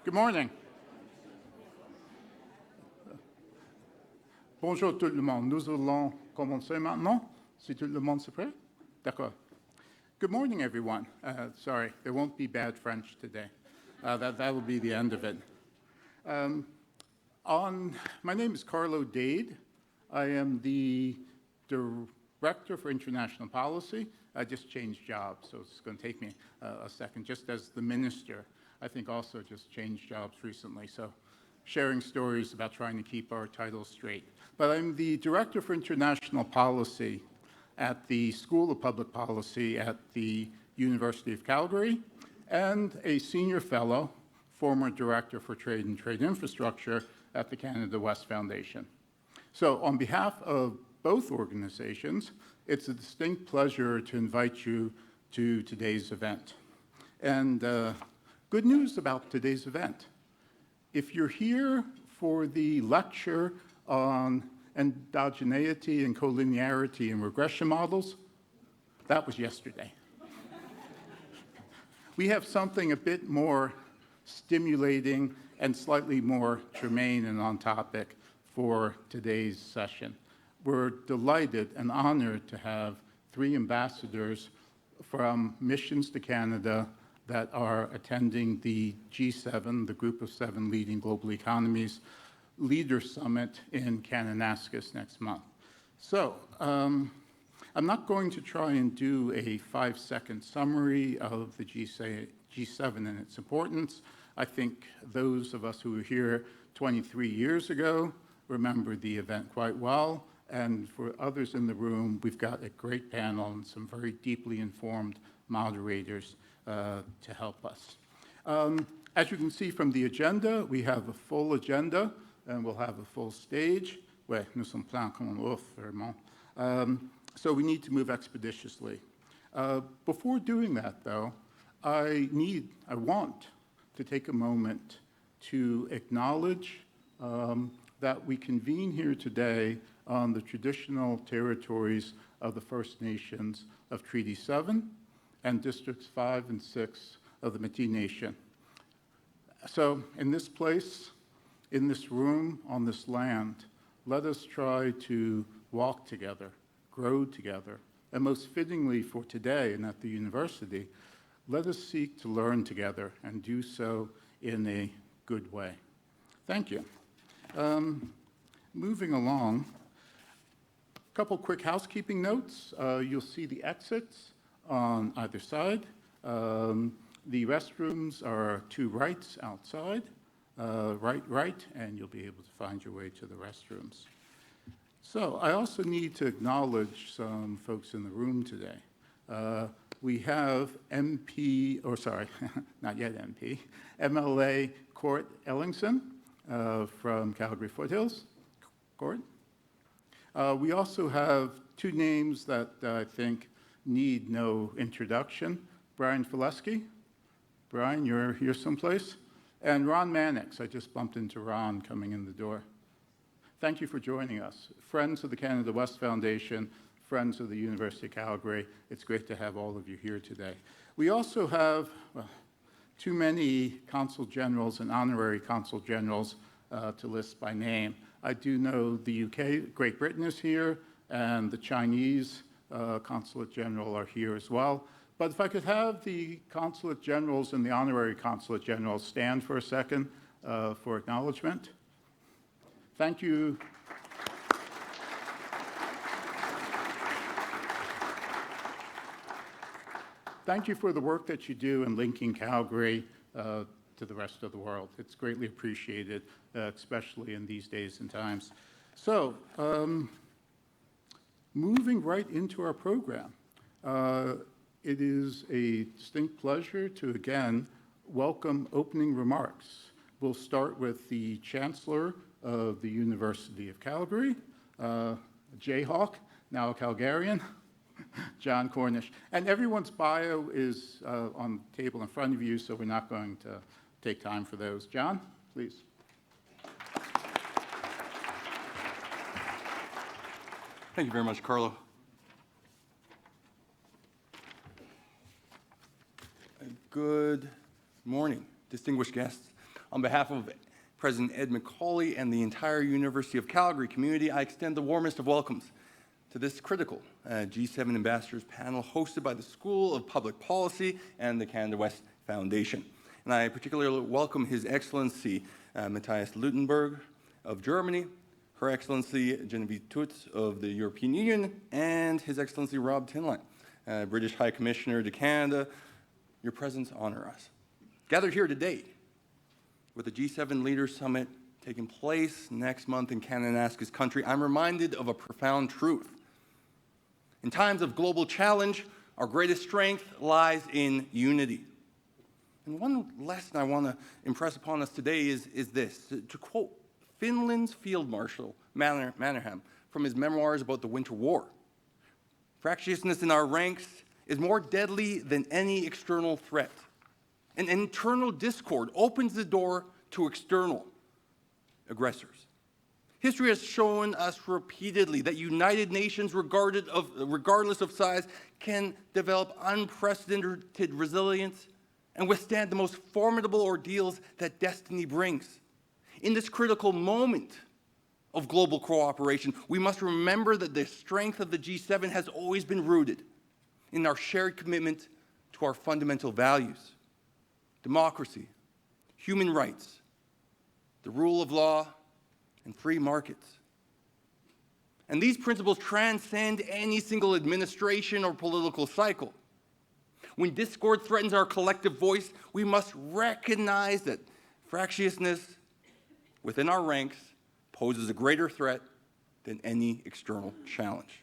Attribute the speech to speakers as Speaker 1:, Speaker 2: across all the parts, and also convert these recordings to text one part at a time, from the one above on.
Speaker 1: Good morning. Bonjour tout le monde. Nous allons commencer maintenant. Si tout le monde est prêt? D'accord. Good morning, everyone. Sorry, there won't be bad French today. That will be the end of it. My name is Carlo Dade. I am the Director for International Policy. I just changed jobs, so it's going to take me a second. Just as the Minister, I think also just changed jobs recently, so sharing stories about trying to keep our titles straight. But I'm the Director for International Policy at the School of Public Policy at the University of Calgary, and a Senior Fellow, former Director for Trade and Trade Infrastructure at the Canada West Foundation. So on behalf of both organizations, it's a distinct pleasure to invite you to today's event. And good news about today's event. If you're here for the lecture on endogeneity and collinearity in regression models, that was yesterday. We have something a bit more stimulating and slightly more germane and on topic for today's session. We're delighted and honored to have 3 ambassadors from missions to Canada that are attending the G7, the Group of 7 Leading Global Economies, Leader Summit in Kananaskis next month. So I'm not going to try and do a 5-second summary of the G7 and its importance. I think those of us who were here 23 years ago remember the event quite well. And for others in the room, we've got a great panel and some very deeply informed moderators to help us. As you can see from the agenda, we have a full agenda, and we'll have a full stage. Ouais, nous sommes pleins comme un ouf, vraiment. So we need to move expeditiously. Before doing that, though, I want to take a moment to acknowledge that we convene here today on the traditional territories of the First Nations of Treaty 7 and Districts 5 and 6 of the Métis Nation. So in this place, in this room, on this land, let us try to walk together, grow together, and most fittingly for today and at the university, let us seek to learn together and do so in a good way. Thank you. Moving along, a couple quick housekeeping notes. You'll see the exits on either side. The restrooms are to rights outside, right, and you'll be able to find your way to the restrooms. So I also need to acknowledge some folks in the room today. We have not yet MP, MLA Court Ellingson from Calgary Foothills. Court. We also have 2 names that I think need no introduction. Brian Fileski. Brian, you're here someplace. And Ron Mannix. I just bumped into Ron coming in the door. Thank you for joining us. Friends of the Canada West Foundation, friends of the University of Calgary, it's great to have all of you here today. We also have too many consul generals and honorary consul generals to list by name. I do know the UK, Great Britain is here, and the Chinese consulate general are here as well. But if I could have the consulate generals and the honorary consulate generals stand for a second for acknowledgement. Thank you. Thank you for the work that you do in linking Calgary to the rest of the world. It's greatly appreciated, especially in these days and times. So, moving right into our program, it is a distinct pleasure to again welcome opening remarks. We'll start with the Chancellor of the University of Calgary, Jayhawk, now a Calgarian, John Cornish. And everyone's bio is on the table in front of you, so we're not going to take time for those. John, please.
Speaker 2: Thank you very much, Carlo. Good morning, distinguished guests. On behalf of President Ed McCauley and the entire University of Calgary community, I extend the warmest of welcomes to this critical G7 Ambassadors panel hosted by the School of Public Policy and the Canada West Foundation. And I particularly welcome His Excellency Matthias Lüttenberg of Germany, Her Excellency Genevieve Toots of the European Union, and His Excellency Rob Tinline, British High Commissioner to Canada. Your presence honor us. Gathered here today with the G7 Leaders Summit taking place next month in Kananaskis country, I'm reminded of a profound truth. In times of global challenge, our greatest strength lies in unity. And one lesson I want to impress upon us today is this. To quote Finland's Field Marshal Mannerheim from his memoirs about the Winter War, fractiousness in our ranks is more deadly than any external threat. And internal discord opens the door to external aggressors. History has shown us repeatedly that united nations, regardless of size, can develop unprecedented resilience and withstand the most formidable ordeals that destiny brings. In this critical moment of global cooperation, we must remember that the strength of the G7 has always been rooted in our shared commitment to our fundamental values: democracy, human rights, the rule of law, and free markets. And these principles transcend any single administration or political cycle. When discord threatens our collective voice, we must recognize that fractiousness within our ranks poses a greater threat than any external challenge.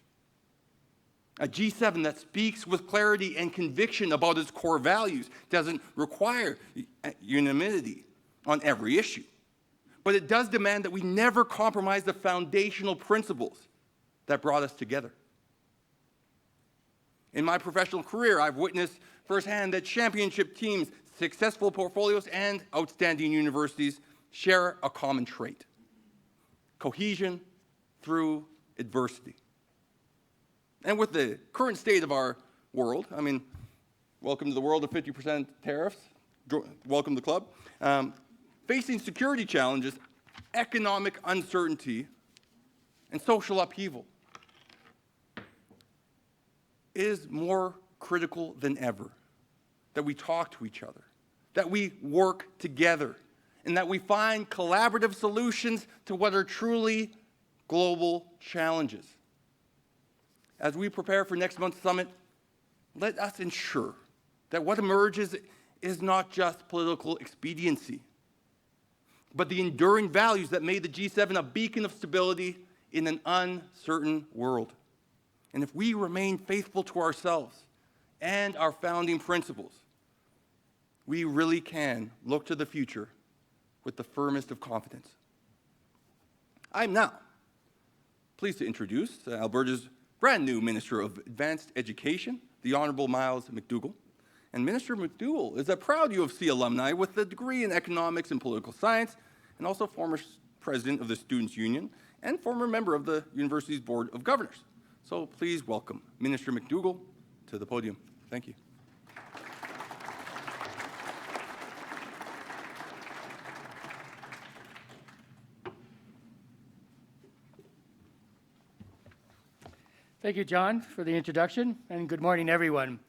Speaker 2: A G7 that speaks with clarity and conviction about its core values doesn't require unanimity on every issue, but it does demand that we never compromise the foundational principles that brought us together. In my professional career, I've witnessed firsthand that championship teams, successful portfolios, and outstanding universities share a common trait: cohesion through adversity. And with the current state of our world, welcome to the world of 50% tariffs, welcome to the club, facing security challenges, economic uncertainty, and social upheaval, it is more critical than ever that we talk to each other, that we work together, and that we find collaborative solutions to what are truly global challenges. As we prepare for next month's summit, let us ensure that what emerges is not just political expediency, but the enduring values that made the G7 a beacon of stability in an uncertain world. And if we remain faithful to ourselves and our founding principles, we really can look to the future with the firmest of confidence. I'm now pleased to introduce Alberta's brand new Minister of Advanced Education, the Honourable Miles McDougall. And Minister McDougall is a proud U of C alumni with a degree in economics and political science, and also former president of the Students' Union and former member of the university's Board of Governors. So please welcome Minister McDougall to the podium. Thank you.
Speaker 3: Thank you, John, for the introduction, and good morning, everyone.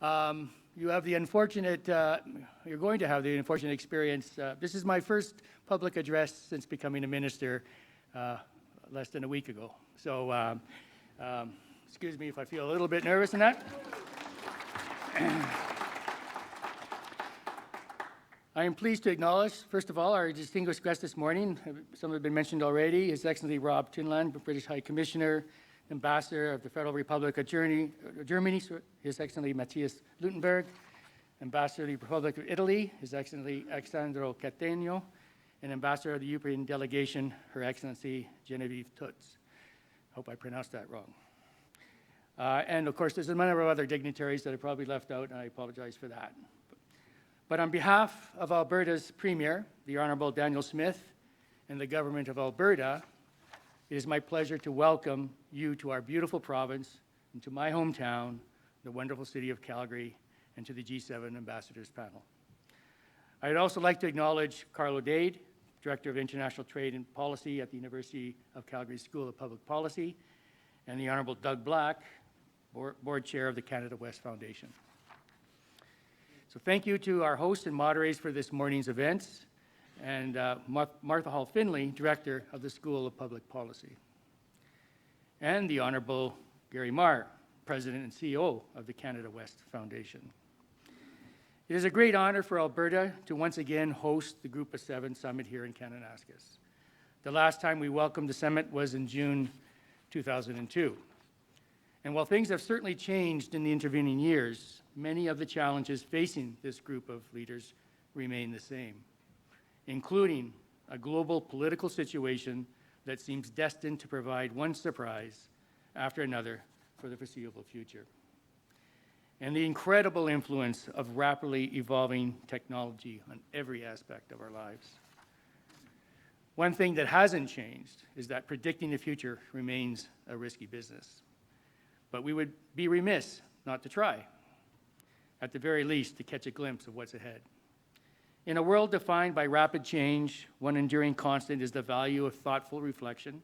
Speaker 3: You have the unfortunate, you're going to have the unfortunate experience. This is my first public address since becoming a minister less than a week ago. So excuse me if I feel a little bit nervous in that. I am pleased to acknowledge, first of all, our distinguished guest this morning. Some have been mentioned already. His Excellency Rob Tinline, British High Commissioner, Ambassador of the Federal Republic of Germany, His Excellency Matthias Lüttenberg, Ambassador of the Republic of Italy, His Excellency Alessandro Cattaneo, and Ambassador of the European Delegation, Her Excellency Genevieve Toots. Hope I pronounced that wrong. And of course, there's a number of other dignitaries that I probably left out, and I apologize for that. But on behalf of Alberta's Premier, the Honourable Daniel Smith, and the Government of Alberta, it is my pleasure to welcome you to our beautiful province and to my hometown, the wonderful city of Calgary, and to the G7 Ambassadors panel. I'd also like to acknowledge Carlo Dade, Director of International Trade and Policy at the University of Calgary School of Public Policy, and the Honorable Doug Black, Board Chair of the Canada West Foundation. So thank you to our hosts and moderators for this morning's events, and Martha Hall Findlay, Director of the School of Public Policy, and the Honorable Gary Marr, President and CEO of the Canada West Foundation. It is a great honor for Alberta to once again host the Group of Seven Summit here in Kananaskis. The last time we welcomed the summit was in June 2002. And while things have certainly changed in the intervening years, many of the challenges facing this group of leaders remain the same, including a global political situation that seems destined to provide one surprise after another for the foreseeable future, and the incredible influence of rapidly evolving technology on every aspect of our lives. One thing that hasn't changed is that predicting the future remains a risky business. But we would be remiss not to try, at the very least, to catch a glimpse of what's ahead. In a world defined by rapid change, one enduring constant is the value of thoughtful reflection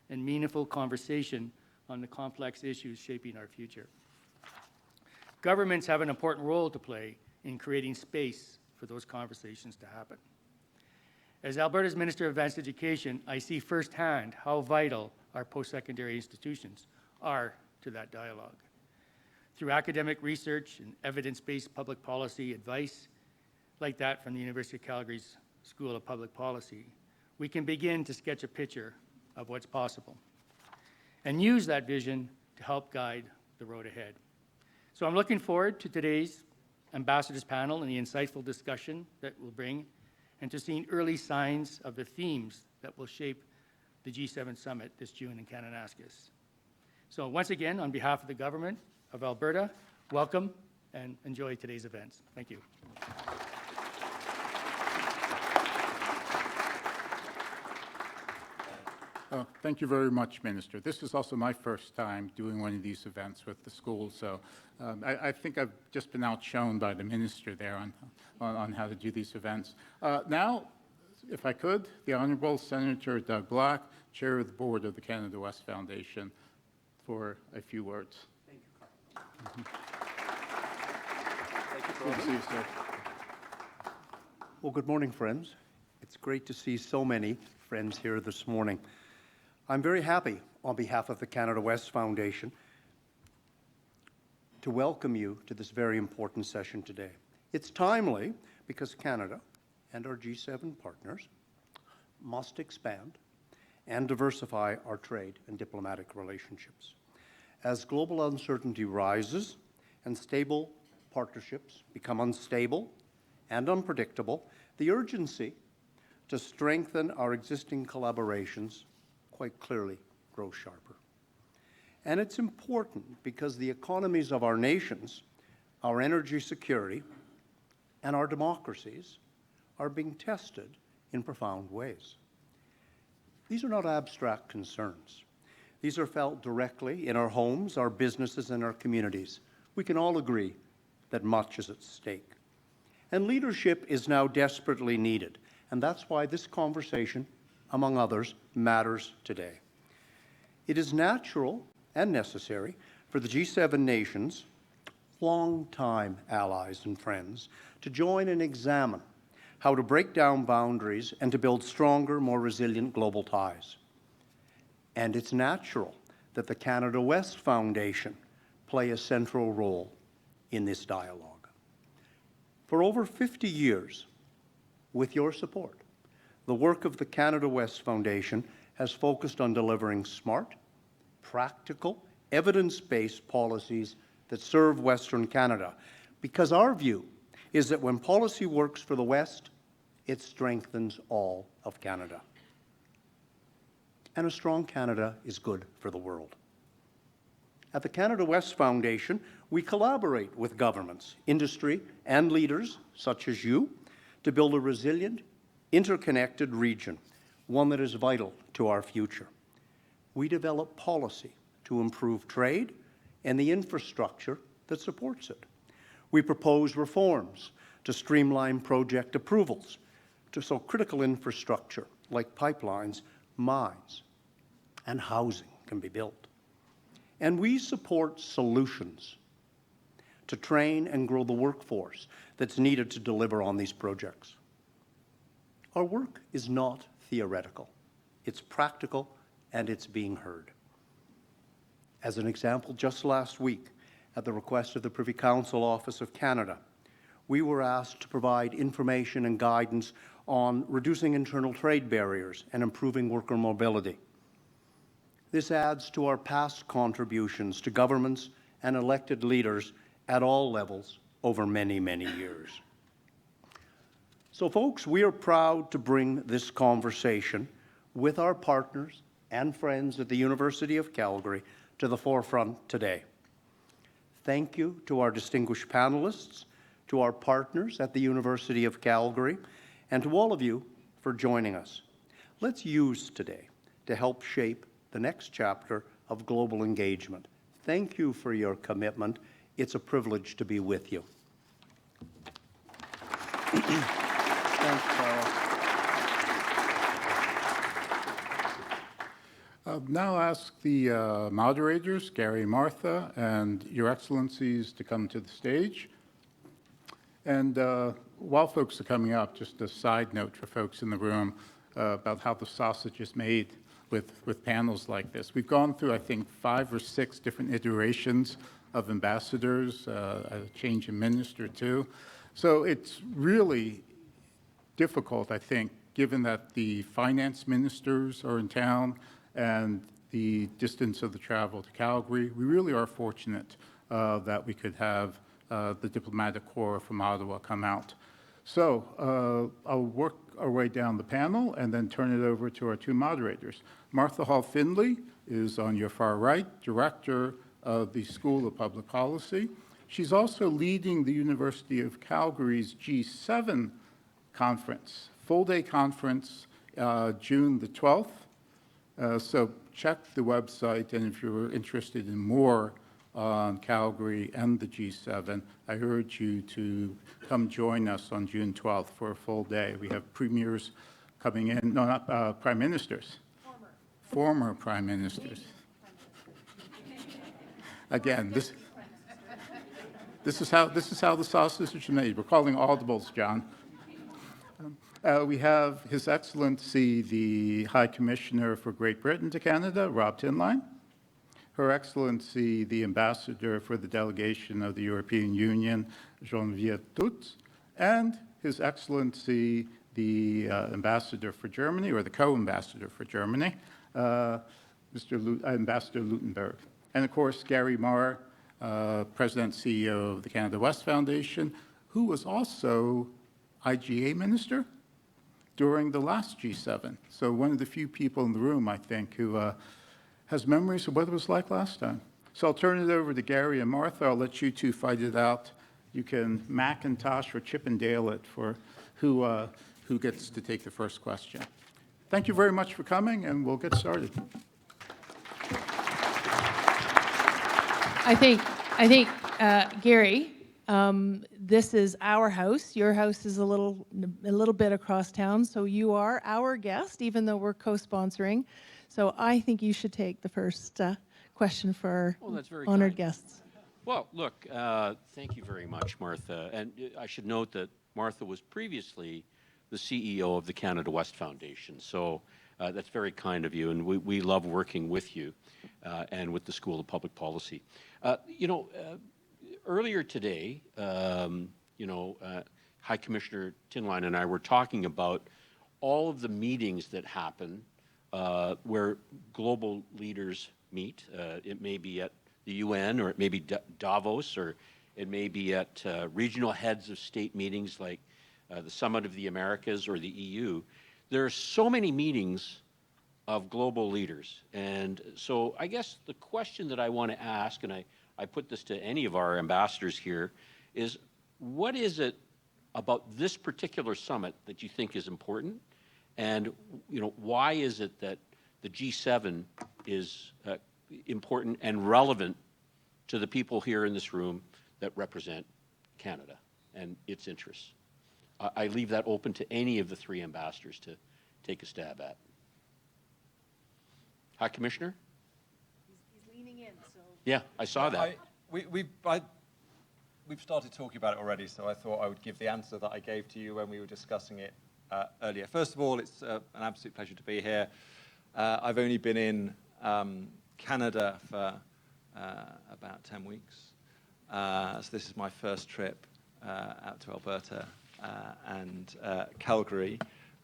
Speaker 3: and meaningful conversation on the complex issues shaping our future. Governments have an important role to play in creating space for those conversations to happen. As Alberta's Minister of Advanced Education, I see firsthand how vital our post-secondary institutions are to that dialogue. Through academic research and evidence-based public policy advice, like that from the University of Calgary's School of Public Policy, we can begin to sketch a picture of what's possible and use that vision to help guide the road ahead. So I'm looking forward to today's ambassadors panel and the insightful discussion that we'll bring, and to seeing early signs of the themes that will shape the G7 Summit this June in Kananaskis. So once again, on behalf of the government of Alberta, welcome and enjoy today's events. Thank you.
Speaker 1: Thank you very much, Minister. This is also my first time doing one of these events with the school, so I think I've just been outshone by the Minister there on how to do these events. Now, if I could, the Honourable Senator Doug Black, Chair of the Board of the Canada West Foundation, for a few words.
Speaker 4: Thank you, Carl.
Speaker 1: Thank you, good to see you, sir.
Speaker 4: Well, good morning, friends. It's great to see so many friends here this morning. I'm very happy on behalf of the Canada West Foundation to welcome you to this very important session today. It's timely because Canada and our G7 partners must expand and diversify our trade and diplomatic relationships. As global uncertainty rises and stable partnerships become unstable and unpredictable, the urgency to strengthen our existing collaborations quite clearly grows sharper. And it's important because the economies of our nations, our energy security, and our democracies are being tested in profound ways. These are not abstract concerns. These are felt directly in our homes, our businesses, and our communities. We can all agree that much is at stake. And leadership is now desperately needed, and that's why this conversation, among others, matters today. It is natural and necessary for the G7 nations, longtime allies and friends, to join and examine how to break down boundaries and to build stronger, more resilient global ties. And it's natural that the Canada West Foundation play a central role in this dialogue. For over 50 years, with your support, the work of the Canada West Foundation has focused on delivering smart, practical, evidence-based policies that serve Western Canada, because our view is that when policy works for the West, it strengthens all of Canada. And a strong Canada is good for the world. At the Canada West Foundation, we collaborate with governments, industry, and leaders, such as you, to build a resilient, interconnected region, one that is vital to our future. We develop policy to improve trade and the infrastructure that supports it. We propose reforms to streamline project approvals, so critical infrastructure like pipelines, mines, and housing can be built. And we support solutions to train and grow the workforce that's needed to deliver on these projects. Our work is not theoretical. It's practical, and it's being heard. As an example, just last week, at the request of the Privy Council Office of Canada, we were asked to provide information and guidance on reducing internal trade barriers and improving worker mobility. This adds to our past contributions to governments and elected leaders at all levels over many, many years. So, folks, we are proud to bring this conversation with our partners and friends at the University of Calgary to the forefront today. Thank you to our distinguished panelists, to our partners at the University of Calgary, and to all of you for joining us. Let's use today to help shape the next chapter of global engagement. Thank you for your commitment. It's a privilege to be with you. Thanks, Carl.
Speaker 1: I'll now ask the moderators, Gary and Martha, and Your Excellencies to come to the stage. And while folks are coming up, just a side note for folks in the room about how the sausage is made with panels like this. We've gone through, I think, 5 or 6 different iterations of ambassadors, a change in minister too. So it's really difficult, I think, given that the finance ministers are in town and the distance of the travel to Calgary. We really are fortunate that we could have the diplomatic corps from Ottawa come out. So I'll work our way down the panel and then turn it over to our 2 moderators. Martha Hall Findlay is on your far right, director of the School of Public Policy. She's also leading the University of Calgary's G7 conference, full-day conference, June the 12th. So check the website, and if you're interested in more on Calgary and the G7, I urge you to come join us on June 12th for a full day. We have premiers coming in, no, not prime ministers. Former prime ministers. Again, this is how the sausage is made. We're calling audibles, John. We have His Excellency, the High Commissioner for Great Britain to Canada, Rob Tinline. Her Excellency, the Ambassador for the Delegation of the European Union, Geneviève Tutz. And His Excellency, the Ambassador for Germany, or the Co-Ambassador for Germany, Ambassador Lüttenberg. And of course, Gary Marr, President and CEO of the Canada West Foundation, who was also IGA Minister during the last G7. So one of the few people in the room, I think, who has memories of what it was like last time. So I'll turn it over to Gary and Martha. I'll let you 2 fight it out. You can Macintosh or Chippendale it for who gets to take the first question. Thank you very much for coming, and we'll get started.
Speaker 5: I think, Gary, this is our house. Your house is a little bit across town, so you are our guest, even though we're co-sponsoring. So I think you should take the first question for our honored guests.
Speaker 6: Well, look, thank you very much, Martha. And I should note that Martha was previously the CEO of the Canada West Foundation. So that's very kind of you, and we love working with you and with the School of Public Policy. Earlier today, High Commissioner Tinline and I were talking about all of the meetings that happen where global leaders meet. It may be at the UN, or it may be Davos, or it may be at regional heads of state meetings like the Summit of the Americas or the EU. There are so many meetings of global leaders. And so I guess the question that I want to ask, and I put this to any of our ambassadors here, is what is it about this particular summit that you think is important? And why is it that the G7 is important and relevant to the people here in this room that represent Canada? and its interests. I leave that open to any of the three ambassadors to take a stab at. High Commissioner?
Speaker 5: He's leaning in, so.
Speaker 6: Yeah, I saw that.
Speaker 7: We've started talking about it already, so I thought I would give the answer that I gave to you when we were discussing it earlier. First of all, it's an absolute pleasure to be here. I've only been in Canada for about 10 weeks. So this is my first trip out to Alberta and Calgary.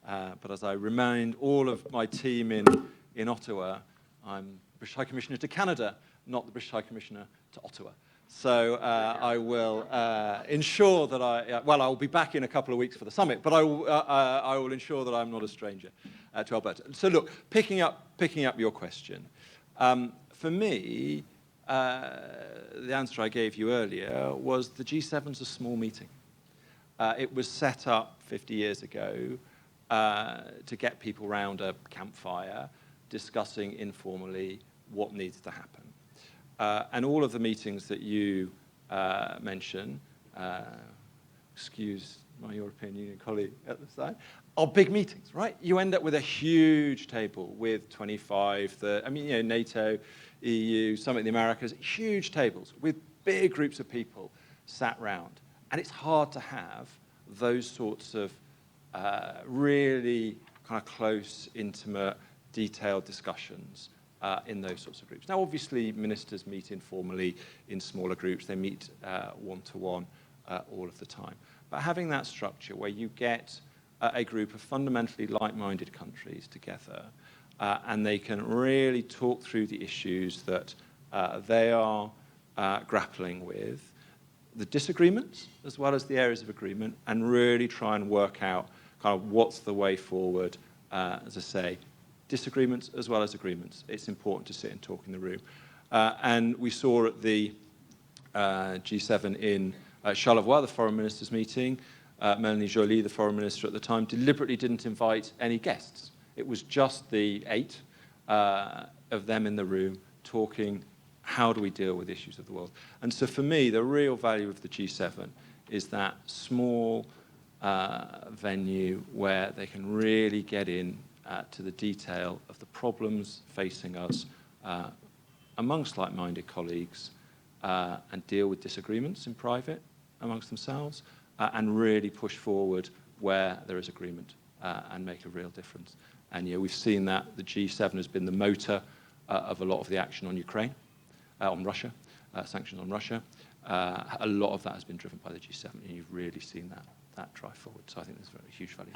Speaker 7: But as I remind all of my team in Ottawa, I'm British High Commissioner to Canada, not the British High Commissioner to Ottawa. So I will ensure that I'll be back in a couple of weeks for the summit, but I will ensure that I'm not a stranger to Alberta. So look, picking up your question, for me, the answer I gave you earlier was the G7's a small meeting. It was set up 50 years ago to get people round a campfire discussing informally what needs to happen. And all of the meetings that you mention, excuse my European Union colleague at the side, are big meetings, right? You end up with a huge table with 25, NATO, EU, some of the Americas, huge tables with big groups of people sat round. And it's hard to have those sorts of really kind of close, intimate, detailed discussions in those sorts of groups. Now, obviously, ministers meet informally in smaller groups. They meet one-to-one all of the time. But having that structure where you get a group of fundamentally like-minded countries together and they can really talk through the issues that they are grappling with, the disagreements as well as the areas of agreement, and really try and work out kind of what's the way forward, as I say, disagreements as well as agreements. It's important to sit and talk in the room. And we saw at the G7 in Charlevoix, the foreign ministers' meeting, Melanie Joly, the foreign minister at the time, deliberately didn't invite any guests. It was just the 8 of them in the room talking, how do we deal with issues of the world? And so for me, the real value of the G7 is that small venue where they can really get in to the detail of the problems facing us amongst like-minded colleagues and deal with disagreements in private amongst themselves and really push forward where there is agreement and make a real difference. And we've seen that the G7 has been the motor of a lot of the action on Ukraine, on Russia, sanctions on Russia. A lot of that has been driven by the G7, and you've really seen that drive forward. So I think there's a huge value.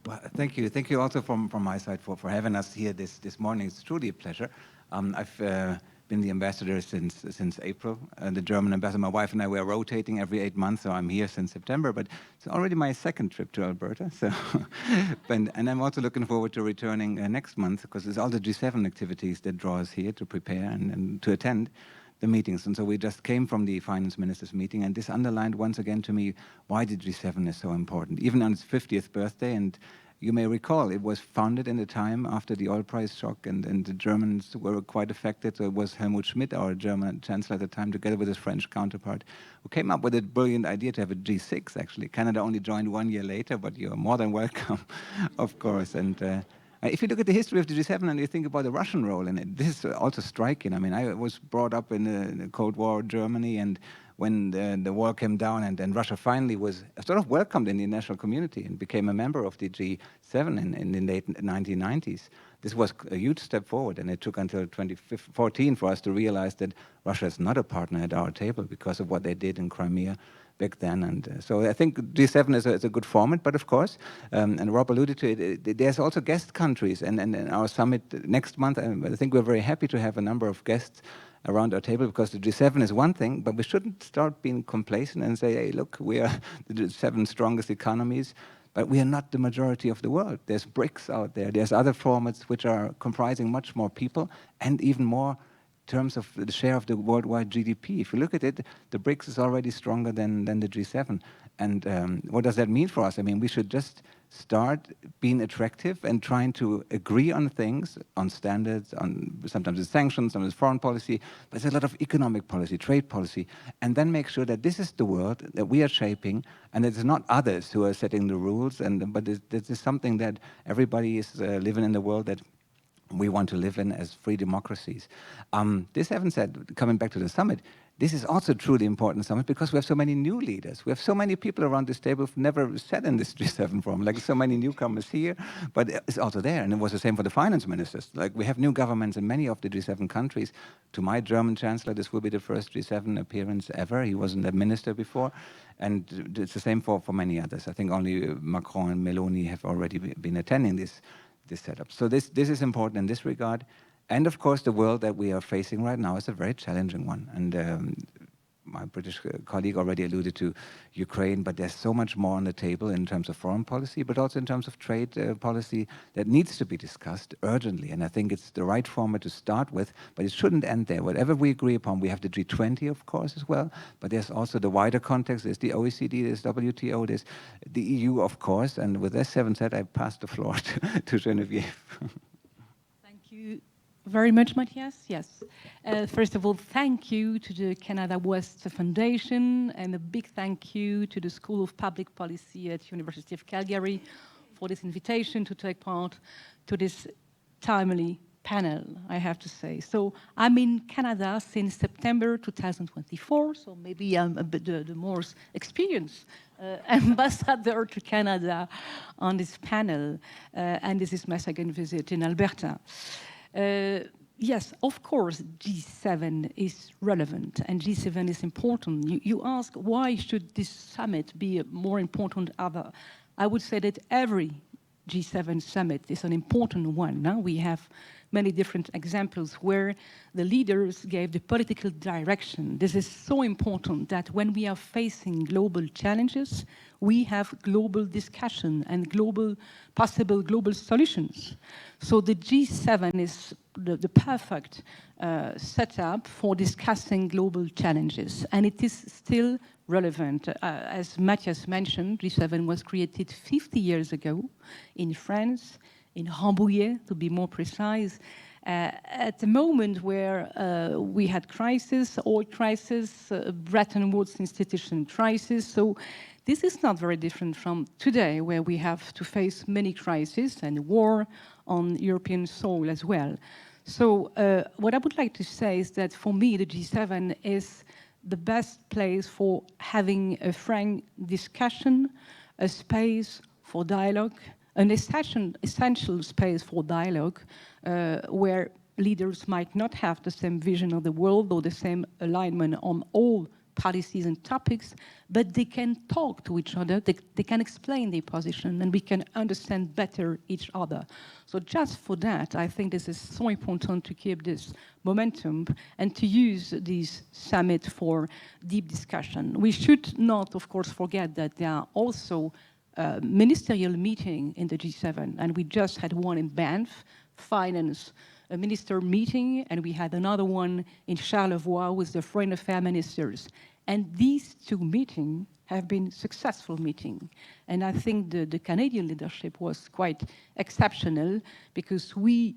Speaker 8: Well, thank you. Thank you also from my side for having us here this morning. It's truly a pleasure. I've been the ambassador since April. The German ambassador, my wife and I, we are rotating every 8 months, so I'm here since September, but it's already my second trip to Alberta. So, and I'm also looking forward to returning next month, because there's all the G7 activities that draw us here to prepare and to attend the meetings. And so we just came from the finance ministers meeting, and this underlined once again to me why the G7 is so important, even on its 50th birthday. And you may recall, it was founded in a time after the oil price shock, and the Germans were quite affected. So it was Helmut Schmidt, our German chancellor at the time, together with his French counterpart, who came up with a brilliant idea to have a G6, actually. Canada only joined 1 year later, but you're more than welcome, of course. And if you look at the history of the G7 and you think about the Russian role in it, this is also striking. I mean, I was brought up in the Cold War Germany, and when the war came down and Russia finally was sort of welcomed in the international community and became a member of the G7 in the late 1990s, this was a huge step forward, and it took until 2014 for us to realize that Russia is not a partner at our table because of what they did in Crimea back then. And so I think G7 is a good format, but of course, and Rob alluded to it, there's also guest countries, and our summit next month, I think we're very happy to have a number of guests around our table, because the G7 is one thing, but we shouldn't start being complacent and say, hey, look, we are the 7 strongest economies, but we are not the majority of the world. There's BRICS out there. There's other formats which are comprising much more people, and even more in terms of the share of the worldwide GDP. If you look at it, the BRICS is already stronger than the G7. And what does that mean for us? I mean, we should just start being attractive and trying to agree on things, on standards, on sometimes it's sanctions, sometimes it's foreign policy, but there's a lot of economic policy, trade policy, and then make sure that this is the world that we are shaping, and it's not others who are setting the rules, but this is something that everybody is living in the world that we want to live in as free democracies. This having said, coming back to the summit, this is also truly important summit because we have so many new leaders. We have so many people around this table who've never sat in this G7 forum, like so many newcomers here, but it's also there. And it was the same for the finance ministers. Like we have new governments in many of the G7 countries. To my German chancellor, this will be the first G7 appearance ever. He wasn't a minister before. And it's the same for many others. I think only Macron and Meloni have already been attending this setup. So this is important in this regard. And of course, the world that we are facing right now is a very challenging one. And my British colleague already alluded to Ukraine, but there's so much more on the table in terms of foreign policy, but also in terms of trade policy that needs to be discussed urgently. And I think it's the right format to start with, but it shouldn't end there. Whatever we agree upon, we have the G20, of course, as well, but there's also the wider context. There's the OECD, there's WTO, there's the EU, of course. And with this 7 said, I pass the floor to Geneviève.
Speaker 9: Thank you very much, Matthias. Yes. First of all, thank you to the Canada West Foundation, and a big thank you to the School of Public Policy at University of Calgary for this invitation to take part to this timely panel, I have to say. So I'm in Canada since September 2024, so maybe I'm a bit the more experienced ambassador to Canada on this panel, and this is my second visit in Alberta. Yes, of course, G7 is relevant and G7 is important. You ask, why should this summit be more important than other? I would say that every G7 summit is an important one. Now we have many different examples where the leaders gave the political direction. This is so important that when we are facing global challenges, we have global discussion and possible global solutions. So the G7 is the perfect setup for discussing global challenges, and it is still relevant. As Matthias mentioned, G7 was created 50 years ago in France, in Rambouillet, to be more precise, at the moment where we had crisis, oil crisis, Bretton Woods institution crisis. So this is not very different from today, where we have to face many crises and war on European soil as well. So what I would like to say is that for me, the G7 is the best place for having a frank discussion, a space for dialogue, an essential space for dialogue where leaders might not have the same vision of the world or the same alignment on all policies and topics, but they can talk to each other, they can explain their position, and we can understand better each other. So just for that, I think this is so important to keep this momentum and to use this summit for deep discussion. We should not, of course, forget that there are also ministerial meeting in the G7, and we just had one in Banff, finance minister meeting, and we had another one in Charlevoix with the foreign affairs ministers. And these two meetings have been successful meetings. And I think the Canadian leadership was quite exceptional because the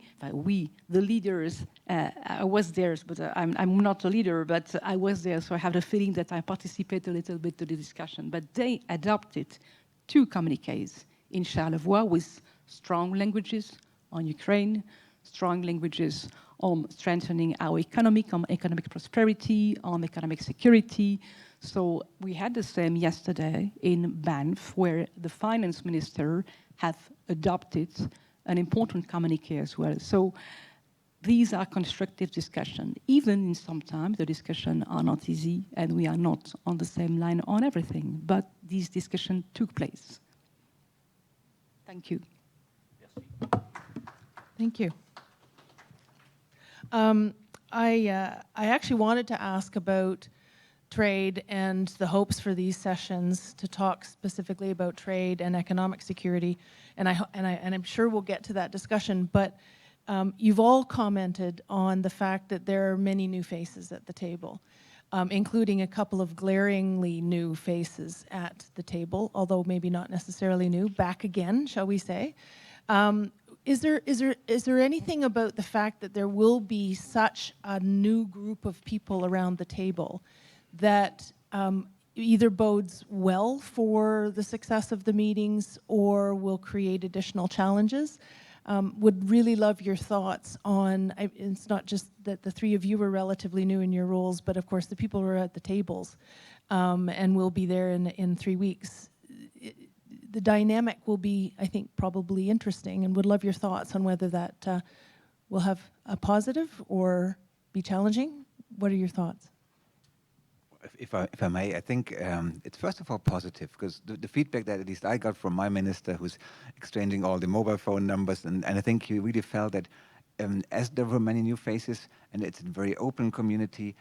Speaker 9: leaders, I was there, but I'm not a leader, but I was there, so I have the feeling that I participated a little bit to the discussion. But they adopted 2 communiques in Charlevoix with strong languages on Ukraine, strong languages on strengthening our economic, on economic prosperity, on economic security. So we had the same yesterday in Banff, where the finance minister have adopted an important communique as well. So these are constructive discussions. Even sometimes the discussions are not easy and we are not on the same line on everything, but these discussions took place. Thank you.
Speaker 5: Thank you. I actually wanted to ask about trade and the hopes for these sessions, to talk specifically about trade and economic security, and I'm sure we'll get to that discussion. But you've all commented on the fact that there are many new faces at the table. including a couple of glaringly new faces at the table, although maybe not necessarily new, back again, shall we say. Is there anything about the fact that there will be such a new group of people around the table that either bodes well for the success of the meetings or will create additional challenges? Would really love your thoughts on, it's not just that the three of you are relatively new in your roles, but of course the people who are at the tables and will be there in 3 weeks. The dynamic will be, I think, probably interesting, and would love your thoughts on whether that will have a positive or be challenging. What are your thoughts?
Speaker 8: If I may, I think it's first of all positive, because the feedback that at least I got from my minister, who's exchanging all the mobile phone numbers, and I think he really felt that as there were many new faces, and it's a very open community,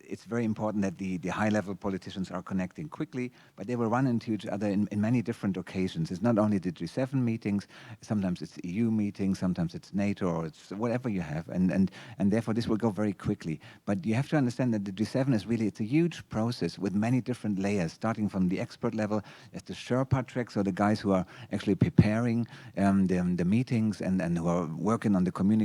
Speaker 8: it's very important that the high-level politicians are connecting quickly, but they will run into each other in many different occasions. It's not only the G7 meetings, sometimes it's EU meetings, sometimes it's NATO, or it's whatever you have, and therefore this will go very quickly. But you have to understand that the G7 is really, it's a huge process with many different layers, starting from the expert level, as the Sherpa track, so the guys who are actually preparing the meetings and who are working on the communiques,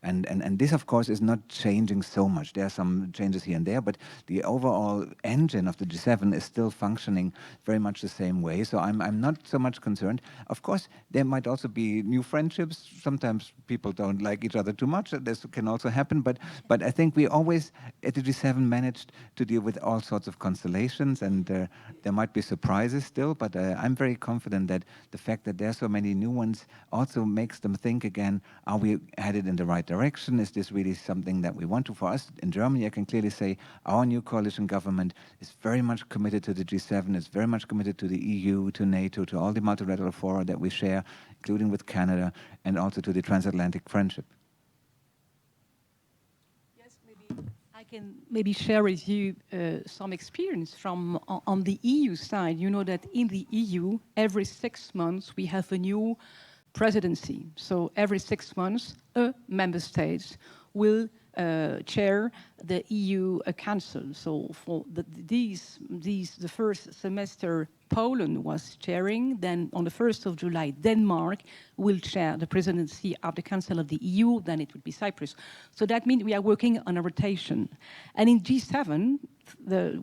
Speaker 8: and this of course is not changing so much. There are some changes here and there, but the overall engine of the G7 is still functioning very much the same way. So I'm not so much concerned. Of course, there might also be new friendships. Sometimes people don't like each other too much. This can also happen, but I think we always at the G7 managed to deal with all sorts of constellations, and there might be surprises still, but I'm very confident that the fact that there are so many new ones also makes them think again, are we headed in the right direction? Is this really something that we want to? For us in Germany, I can clearly say our new coalition government is very much committed to the G7, is very much committed to the EU, to NATO, to all the multilateral fora that we share, including with Canada, and also to the transatlantic friendship.
Speaker 9: Yes, maybe I can maybe share with you some experience from on the EU side. You know that in the EU, every 6 months we have a new presidency. So every 6 months, a member state will chair the EU Council. So for the first semester, Poland was chairing. Then on the 1st of July, Denmark will chair the presidency of the Council of the EU. Then it would be Cyprus. So that means we are working on a rotation. And in G7,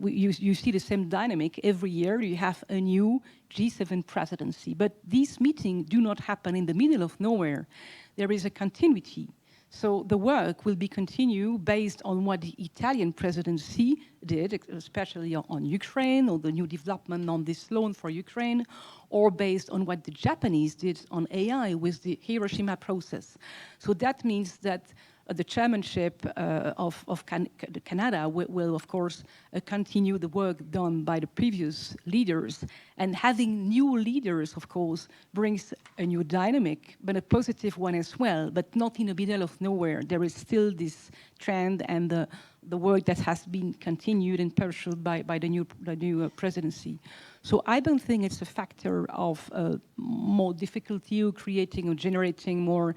Speaker 9: you see the same dynamic. Every year you have a new G7 presidency. But these meetings do not happen in the middle of nowhere. There is a continuity. So the work will be continued based on what the Italian presidency did, especially on Ukraine, or the new development on this loan for Ukraine, or based on what the Japanese did on AI with the Hiroshima process. So that means that the chairmanship of Canada will of course, continue the work done by the previous leaders. And having new leaders, of course, brings a new dynamic, but a positive one as well, but not in the middle of nowhere. There is still this trend and the work that has been continued and pursued by the new presidency. So I don't think it's a factor of more difficulty or creating or generating more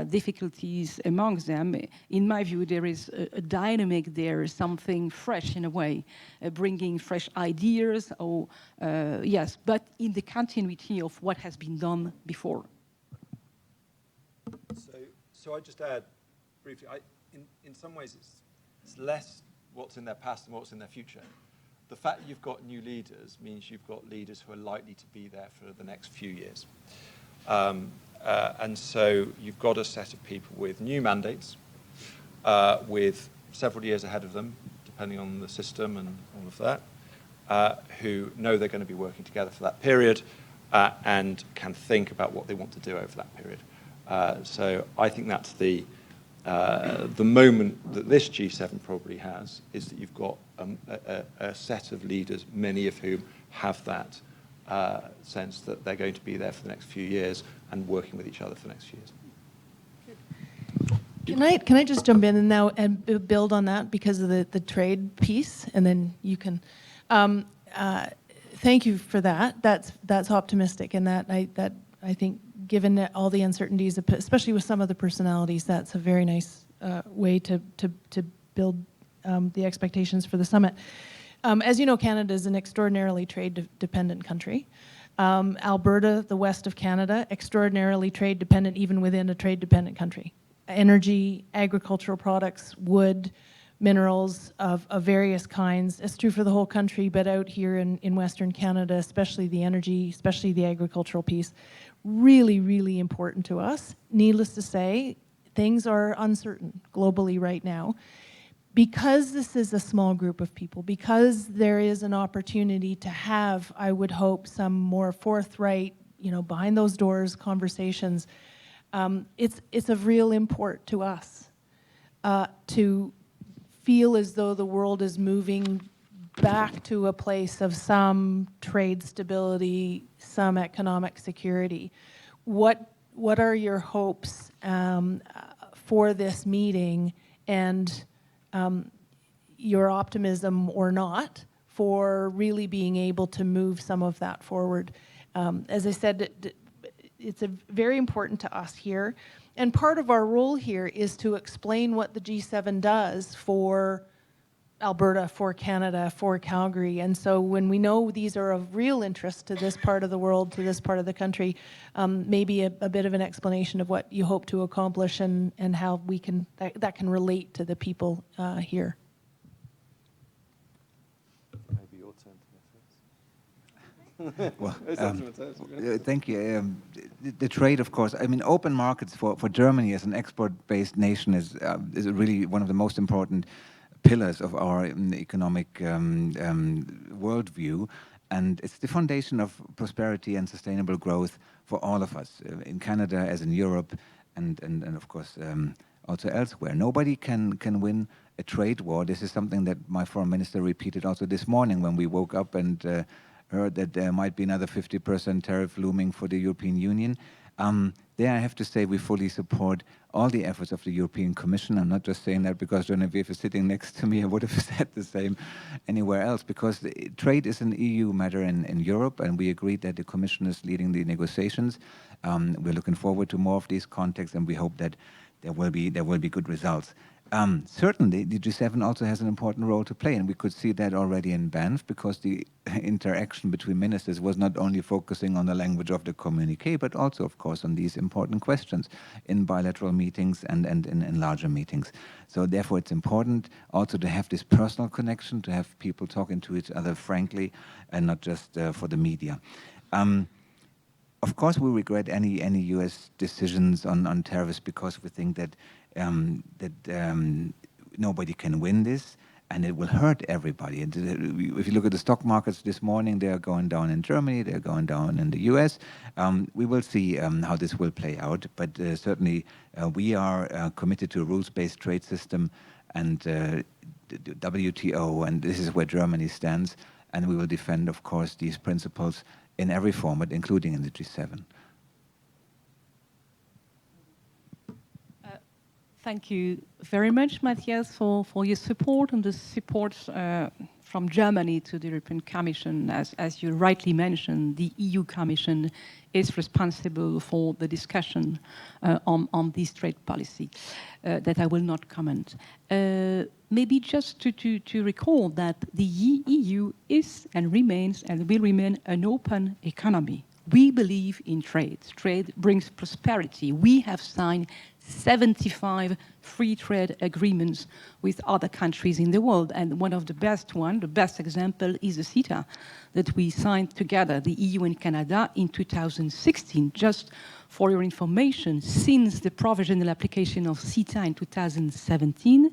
Speaker 9: difficulties amongst them. In my view, there is a dynamic there, something fresh in a way, bringing fresh ideas, or yes, but in the continuity of what has been done before.
Speaker 7: So I just add briefly, in some ways it's less what's in their past and what's in their future. The fact that you've got new leaders means you've got leaders who are likely to be there for the next few years. And so you've got a set of people with new mandates, with several years ahead of them, depending on the system and all of that, who know they're going to be working together for that period and can think about what they want to do over that period. So I think that's the moment that this G7 probably has, is that you've got a set of leaders, many of whom have that sense that they're going to be there for the next few years and working with each other for the next few years.
Speaker 5: Can I just jump in and now and build on that because of the trade piece, and then you can. Thank you for that. That's optimistic, and that I think, given all the uncertainties, especially with some of the personalities, that's a very nice way to build the expectations for the summit. As you know, Canada is an extraordinarily trade-dependent country. Alberta, the west of Canada, extraordinarily trade-dependent even within a trade-dependent country. Energy, agricultural products, wood, minerals of various kinds. It's true for the whole country, but out here in Western Canada, especially the energy, especially the agricultural piece, really, really important to us. Needless to say, things are uncertain globally right now. Because this is a small group of people, because there is an opportunity to have, I would hope, some more forthright, behind those doors conversations, it's of real import to us to feel as though the world is moving back to a place of some trade stability, some economic security. What are your hopes for this meeting, and your optimism or not for really being able to move some of that forward? As I said, it's very important to us here. And part of our role here is to explain what the G7 does for Alberta, for Canada, for Calgary. And so when we know these are of real interest to this part of the world, to this part of the country, maybe a bit of an explanation of what you hope to accomplish and how we can that can relate to the people here.
Speaker 7: Maybe your turn to
Speaker 8: Well, thank you. The trade, of course, I mean, open markets for Germany as an export-based nation is really one of the most important pillars of our economic worldview, and it's the foundation of prosperity and sustainable growth for all of us, in Canada as in Europe, and of course also elsewhere. Nobody can win a trade war. This is something that my foreign minister repeated also this morning when we woke up and heard that there might be another 50% tariff looming for the European Union. There I have to say we fully support all the efforts of the European Commission. I'm not just saying that because Genevieve is sitting next to me. I would have said the same anywhere else, because trade is an EU matter in Europe, and we agreed that the Commission is leading the negotiations. We're looking forward to more of these contacts, and we hope that there will be good results. Certainly, the G7 also has an important role to play, and we could see that already in Banff, because the interaction between ministers was not only focusing on the language of the communiqué, but also, of course, on these important questions in bilateral meetings and in larger meetings. So therefore, it's important also to have this personal connection, to have people talking to each other frankly, and not just for the media. Of course, we regret any U.S. decisions on tariffs, because we think that nobody can win this, and it will hurt everybody. And if you look at the stock markets this morning, they are going down in Germany, they're going down in the US. We will see how this will play out, but certainly we are committed to a rules-based trade system and the WTO, and this is where Germany stands, and we will defend, of course, these principles in every format, including in the G7.
Speaker 9: Thank you very much, Matthias, for your support and the support from Germany to the European Commission. As you rightly mentioned, the EU Commission is responsible for the discussion on this trade policy that I will not comment. Maybe just to recall that the EU is and remains and will remain an open economy. We believe in trade. Trade brings prosperity. We have signed 75 free trade agreements with other countries in the world. And one of the best example is the CETA that we signed together, the EU and Canada, in 2016. Just for your information, since the provisional application of CETA in 2017,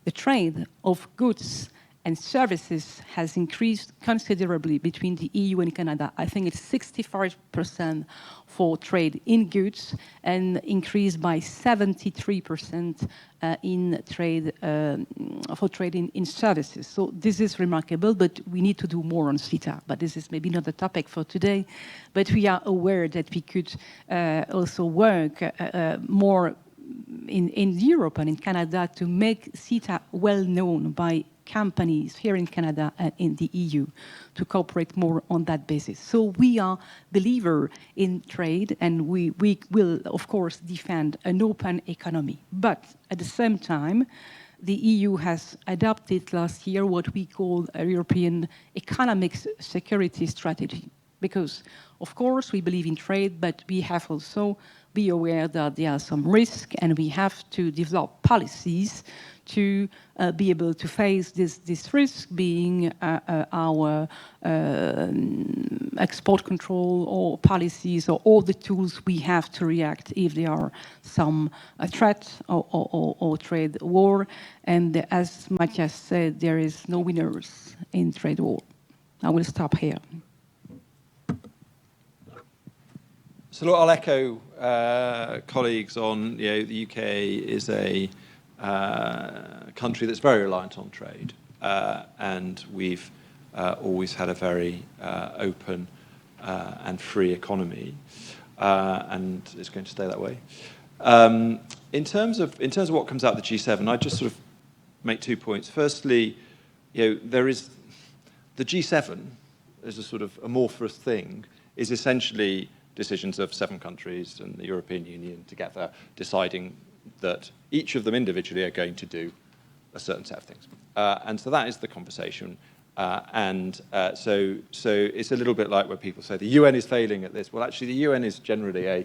Speaker 9: the trade of goods and services has increased considerably between the EU and Canada. I think it's 65% for trade in goods and increased by 73% in trade for trade in services. So this is remarkable, but we need to do more on CETA. But this is maybe not the topic for today. But we are aware that we could also work more in Europe and in Canada to make CETA well known by companies here in Canada and in the EU to cooperate more on that basis. So we are believer in trade, and we will, of course, defend an open economy. But at the same time, the EU has adopted last year what we call a European economic security strategy. Because, of course, we believe in trade, but we have also be aware that there are some risks, and we have to develop policies to be able to face this risk, being our export control or policies or all the tools we have to react if there are some threat or trade war. And as Matthias said, there is no winners in trade war. I will stop here.
Speaker 7: So look, I'll echo colleagues on, the UK is a country that's very reliant on trade, and we've always had a very open and free economy, and it's going to stay that way. In terms of what comes out of the G7, I just sort of make 2 points. Firstly, there is the G7 as a sort of amorphous thing is essentially decisions of 7 countries and the European Union together deciding that each of them individually are going to do a certain set of things. And so that is the conversation. So it's a little bit like when people say the UN is failing at this. Well, actually, the UN is generally a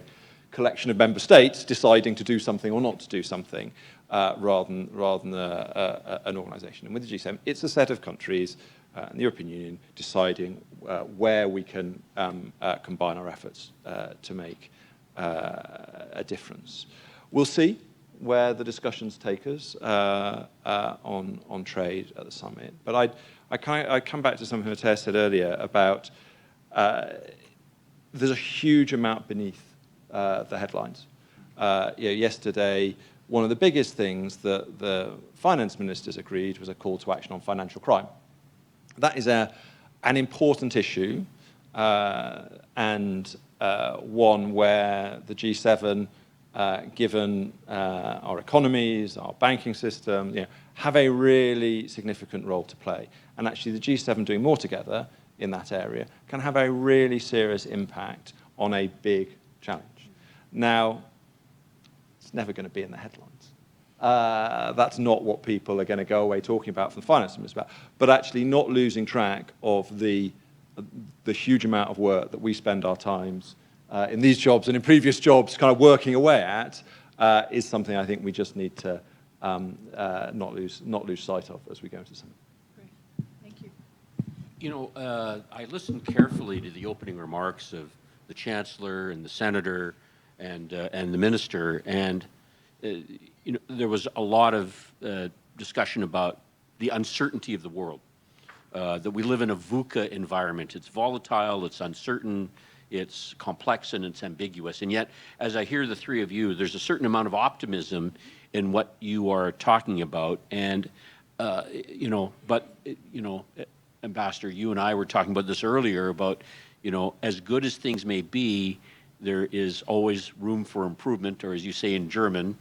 Speaker 7: collection of member states deciding to do something or not to do something rather than an organization. And with the G7, it's a set of countries and the European Union deciding where we can combine our efforts to make a difference. We'll see where the discussions take us on trade at the summit. But I come back to something Matthias said earlier about there's a huge amount beneath the headlines. Yesterday, one of the biggest things that the finance ministers agreed was a call to action on financial crime. That is an important issue and one where the G7, given our economies, our banking system, have a really significant role to play. And actually, the G7 doing more together in that area can have a really serious impact on a big challenge. Now, it's never going to be in the headlines. That's not what people are going to go away talking about from the finance minister about. But actually, not losing track of the huge amount of work that we spend our times in these jobs and in previous jobs kind of working away at is something I think we just need to not lose sight of as we go into summer.
Speaker 5: Great. Thank you.
Speaker 6: I listened carefully to the opening remarks of the Chancellor and the Senator and the Minister, and there was a lot of discussion about the uncertainty of the world, that we live in a VUCA environment. It's volatile, it's uncertain, it's complex, and it's ambiguous. And yet, as I hear the three of you, there's a certain amount of optimism in what you are talking about. And, Ambassador, you and I were talking about this earlier about, as good as things may be, there is always room for improvement, or as you say in German,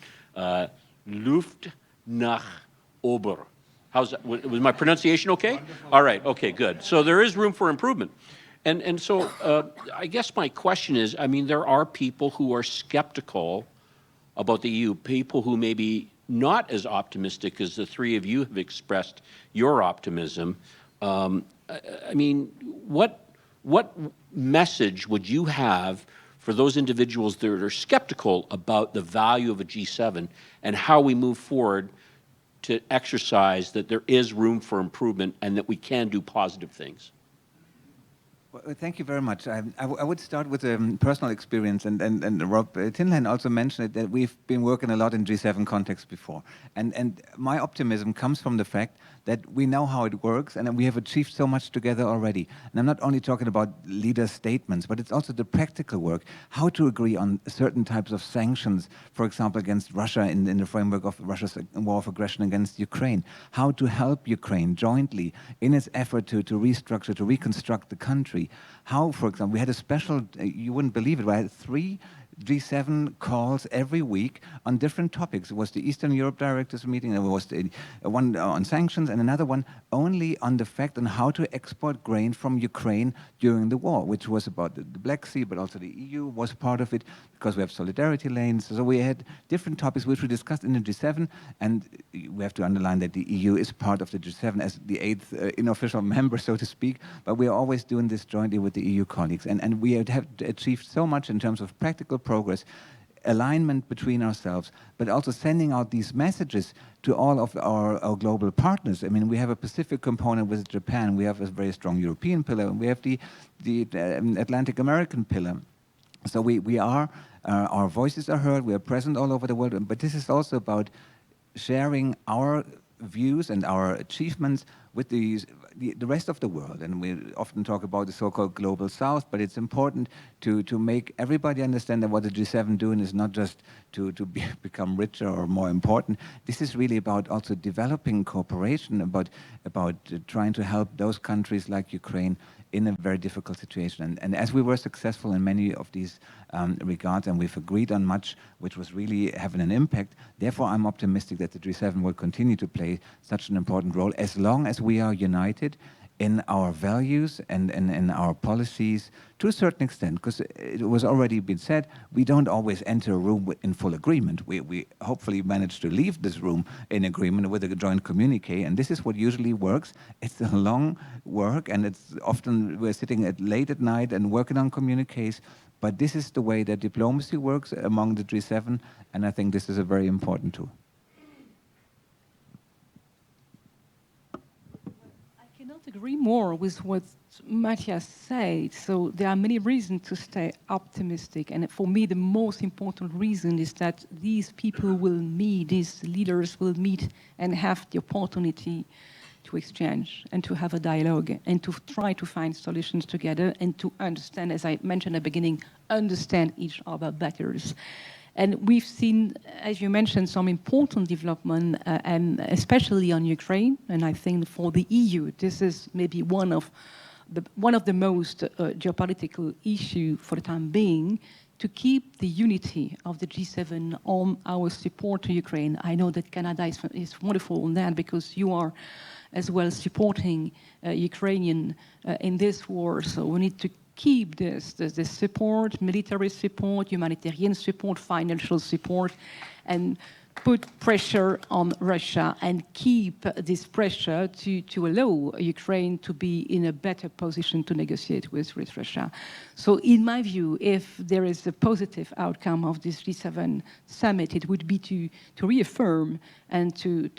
Speaker 6: Luft nach oben. How's that? Was my pronunciation okay? Wonderful. All right, okay, good. So there is room for improvement. And so I guess my question is, there are people who are skeptical about the EU, people who may be not as optimistic as the three of you have expressed your optimism. What message would you have for those individuals that are skeptical about the value of a G7 and how we move forward to exercise that there is room for improvement and that we can do positive things?
Speaker 8: Well, thank you very much. I would start with a personal experience, and Rob Tinland also mentioned it, that we've been working a lot in G7 context before. And my optimism comes from the fact that we know how it works and that we have achieved so much together already. And I'm not only talking about leader statements, but it's also the practical work, how to agree on certain types of sanctions, for example, against Russia in the framework of Russia's war of aggression against Ukraine, how to help Ukraine jointly in its effort to restructure, to reconstruct the country. How, for example, we had a special, you wouldn't believe it, we had 3 G7 calls every week on different topics. It was the Eastern Europe Directors meeting, there was one on sanctions, and another one only on the fact on how to export grain from Ukraine during the war, which was about the Black Sea, but also the EU was part of it. because we have solidarity lanes. So we had different topics which we discussed in the G7, and we have to underline that the EU is part of the G7 as the 8th unofficial member, so to speak, but we are always doing this jointly with the EU colleagues. And we have achieved so much in terms of practical progress, alignment between ourselves, but also sending out these messages to all of our global partners. I mean, we have a Pacific component with Japan, we have a very strong European pillar, and we have the Atlantic American pillar. So we are, our voices are heard, we are present all over the world, but this is also about sharing our views and our achievements with the rest of the world. And we often talk about the so-called global south, but it's important to make everybody understand that what the G7 doing is not just to become richer or more important. This is really about also developing cooperation, about trying to help those countries like Ukraine in a very difficult situation. And as we were successful in many of these regards, and we've agreed on much which was really having an impact, therefore I'm optimistic that the G7 will continue to play such an important role as long as we are united in our values and in our policies to a certain extent, because it was already been said, we don't always enter a room in full agreement. We hopefully manage to leave this room in agreement with a joint communique, and this is what usually works. It's a long work, and it's often we're sitting late at night and working on communiques, but this is the way that diplomacy works among the G7, and I think this is a very important tool.
Speaker 9: I cannot agree more with what Matthias said. So there are many reasons to stay optimistic. And for me, the most important reason is that these people will meet, these leaders will meet and have the opportunity to exchange and to have a dialogue and to try to find solutions together and to understand, as I mentioned at the beginning, understand each other better. And we've seen, as you mentioned, some important development, and especially on Ukraine. And I think for the EU, this is maybe one of the most geopolitical issue for the time being, to keep the unity of the G7 on our support to Ukraine. I know that Canada is wonderful on that because you are as well supporting Ukrainian in this war. So we need to keep this support, military support, humanitarian support, financial support, and put pressure on Russia and keep this pressure to allow Ukraine to be in a better position to negotiate with Russia. So in my view, if there is a positive outcome of this G7 summit, it would be to reaffirm and to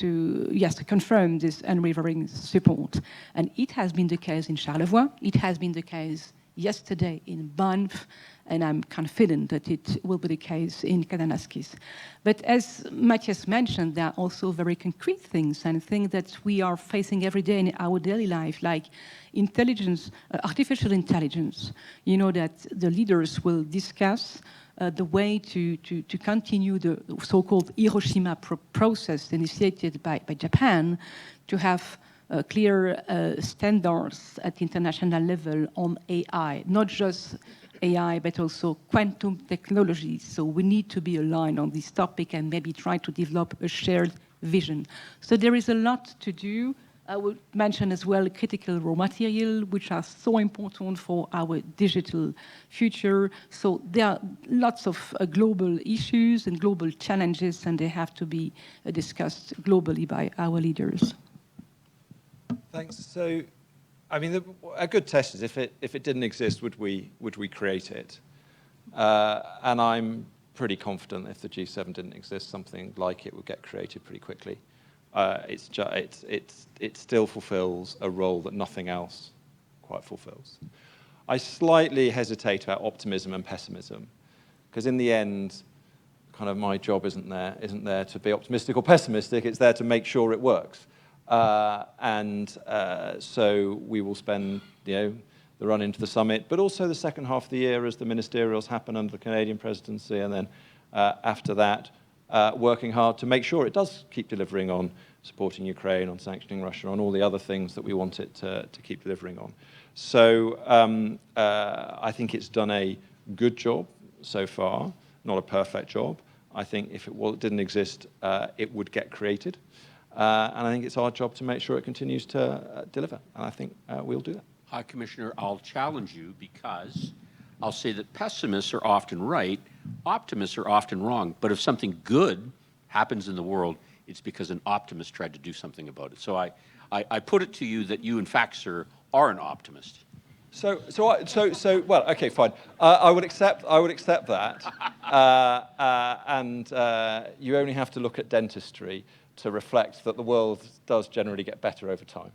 Speaker 9: confirm this unwavering support. And it has been the case in Charlevoix, it has been the case yesterday in Banff, and I'm confident that it will be the case in Kananaskis. But as Matthias mentioned, there are also very concrete things and things that we are facing every day in our daily life, like intelligence, artificial intelligence. You know that the leaders will discuss the way to continue the so-called Hiroshima process initiated by Japan to have clear standards at international level on AI, not just AI, but also quantum technologies. So we need to be aligned on this topic and maybe try to develop a shared vision. So there is a lot to do. I would mention as well critical raw material, which are so important for our digital future. So there are lots of global issues and global challenges, and they have to be discussed globally by our leaders.
Speaker 7: Thanks. So, I mean, a good test is if it didn't exist, would we create it? And I'm pretty confident if the G7 didn't exist, something like it would get created pretty quickly. It still fulfills a role that nothing else quite fulfills. I slightly hesitate about optimism and pessimism, because in the end, kind of my job isn't there to be optimistic or pessimistic. It's there to make sure it works. So we will spend, the run into the summit, but also the second half of the year as the ministerials happen under the Canadian presidency, and then after that, working hard to make sure it does keep delivering on supporting Ukraine, on sanctioning Russia, on all the other things that we want it to keep delivering on. So I think it's done a good job so far, not a perfect job. I think if it didn't exist, it would get created. And I think it's our job to make sure it continues to deliver. And I think we'll do that.
Speaker 6: High Commissioner, I'll challenge you because I'll say that pessimists are often right optimists are often wrong, but if something good happens in the world, it's because an optimist tried to do something about it. So I put it to you that you, in fact, sir, are an optimist.
Speaker 7: Well, okay, fine. I would accept that. And you only have to look at dentistry to reflect that the world does generally get better over time.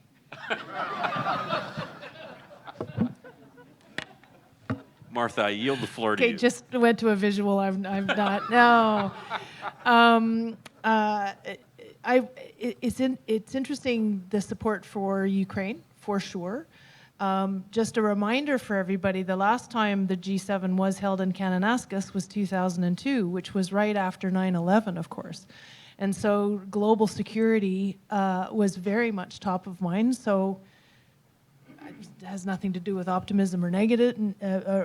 Speaker 6: Martha, I yield the floor to
Speaker 5: Okay,
Speaker 6: you.
Speaker 5: just went to a visual. I'm not. No. It's interesting, the support for Ukraine, for sure. Just a reminder for everybody, the last time the G7 was held in Kananaskis was 2002, which was right after 9/11, of course. And so global security was very much top of mind. So it has nothing to do with optimism or negative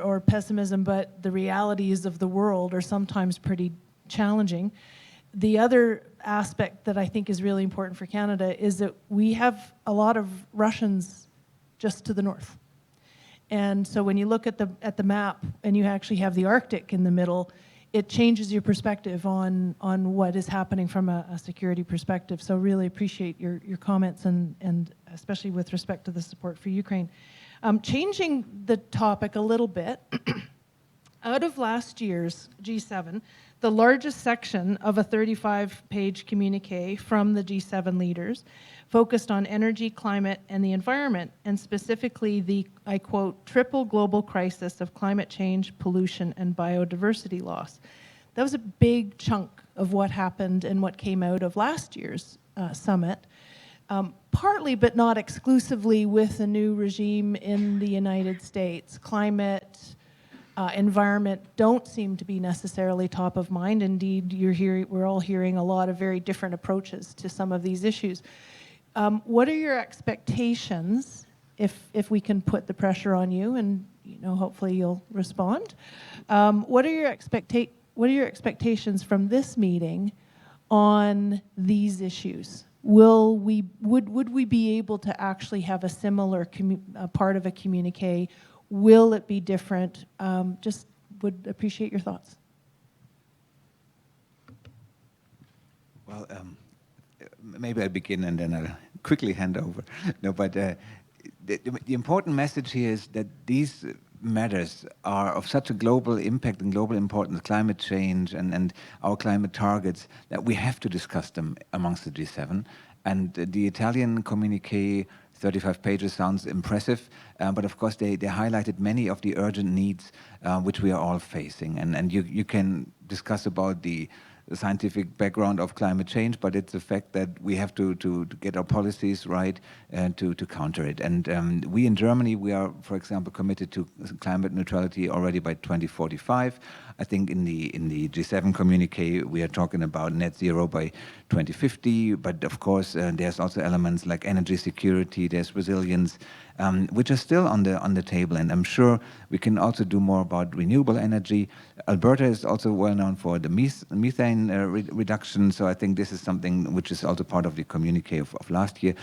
Speaker 5: or pessimism, but the realities of the world are sometimes pretty challenging. The other aspect that I think is really important for Canada is that we have a lot of Russians just to the north. And so when you look at the map and you actually have the Arctic in the middle, it changes your perspective on what is happening from a security perspective. So really appreciate your comments and especially with respect to the support for Ukraine. Changing the topic a little bit, out of last year's G7, the largest section of a 35-page communique from the G7 leaders focused on energy, climate, and the environment, and specifically the, I quote, triple global crisis of climate change, pollution, and biodiversity loss. That was a big chunk of what happened and what came out of last year's summit, partly but not exclusively with the new regime in the United States. Climate, environment don't seem to be necessarily top of mind. Indeed, we're all hearing a lot of very different approaches to some of these issues. What are your expectations, if we can put the pressure on you, and hopefully you'll respond? What are your expectations from this meeting on these issues? Would we be able to actually have a similar part of a communique? Will it be different? Just would appreciate your thoughts.
Speaker 8: Well, maybe I'll begin and then I'll quickly hand over. No, but the important message here is that these matters are of such a global impact and global importance, climate change and our climate targets, that we have to discuss them amongst the G7. And the Italian communique, 35 pages, sounds impressive, but of course they highlighted many of the urgent needs which we are all facing. And you can discuss about the scientific background of climate change, but it's the fact that we have to get our policies right to counter it. And we in Germany, we are, for example, committed to climate neutrality already by 2045. I think in the G7 communique, we are talking about net zero by 2050, but of course there's also elements like energy security, there's resilience, which are still on the table, and I'm sure we can also do more about renewable energy. Alberta is also well known for the methane reduction, so I think this is something which is also part of the communique of last year.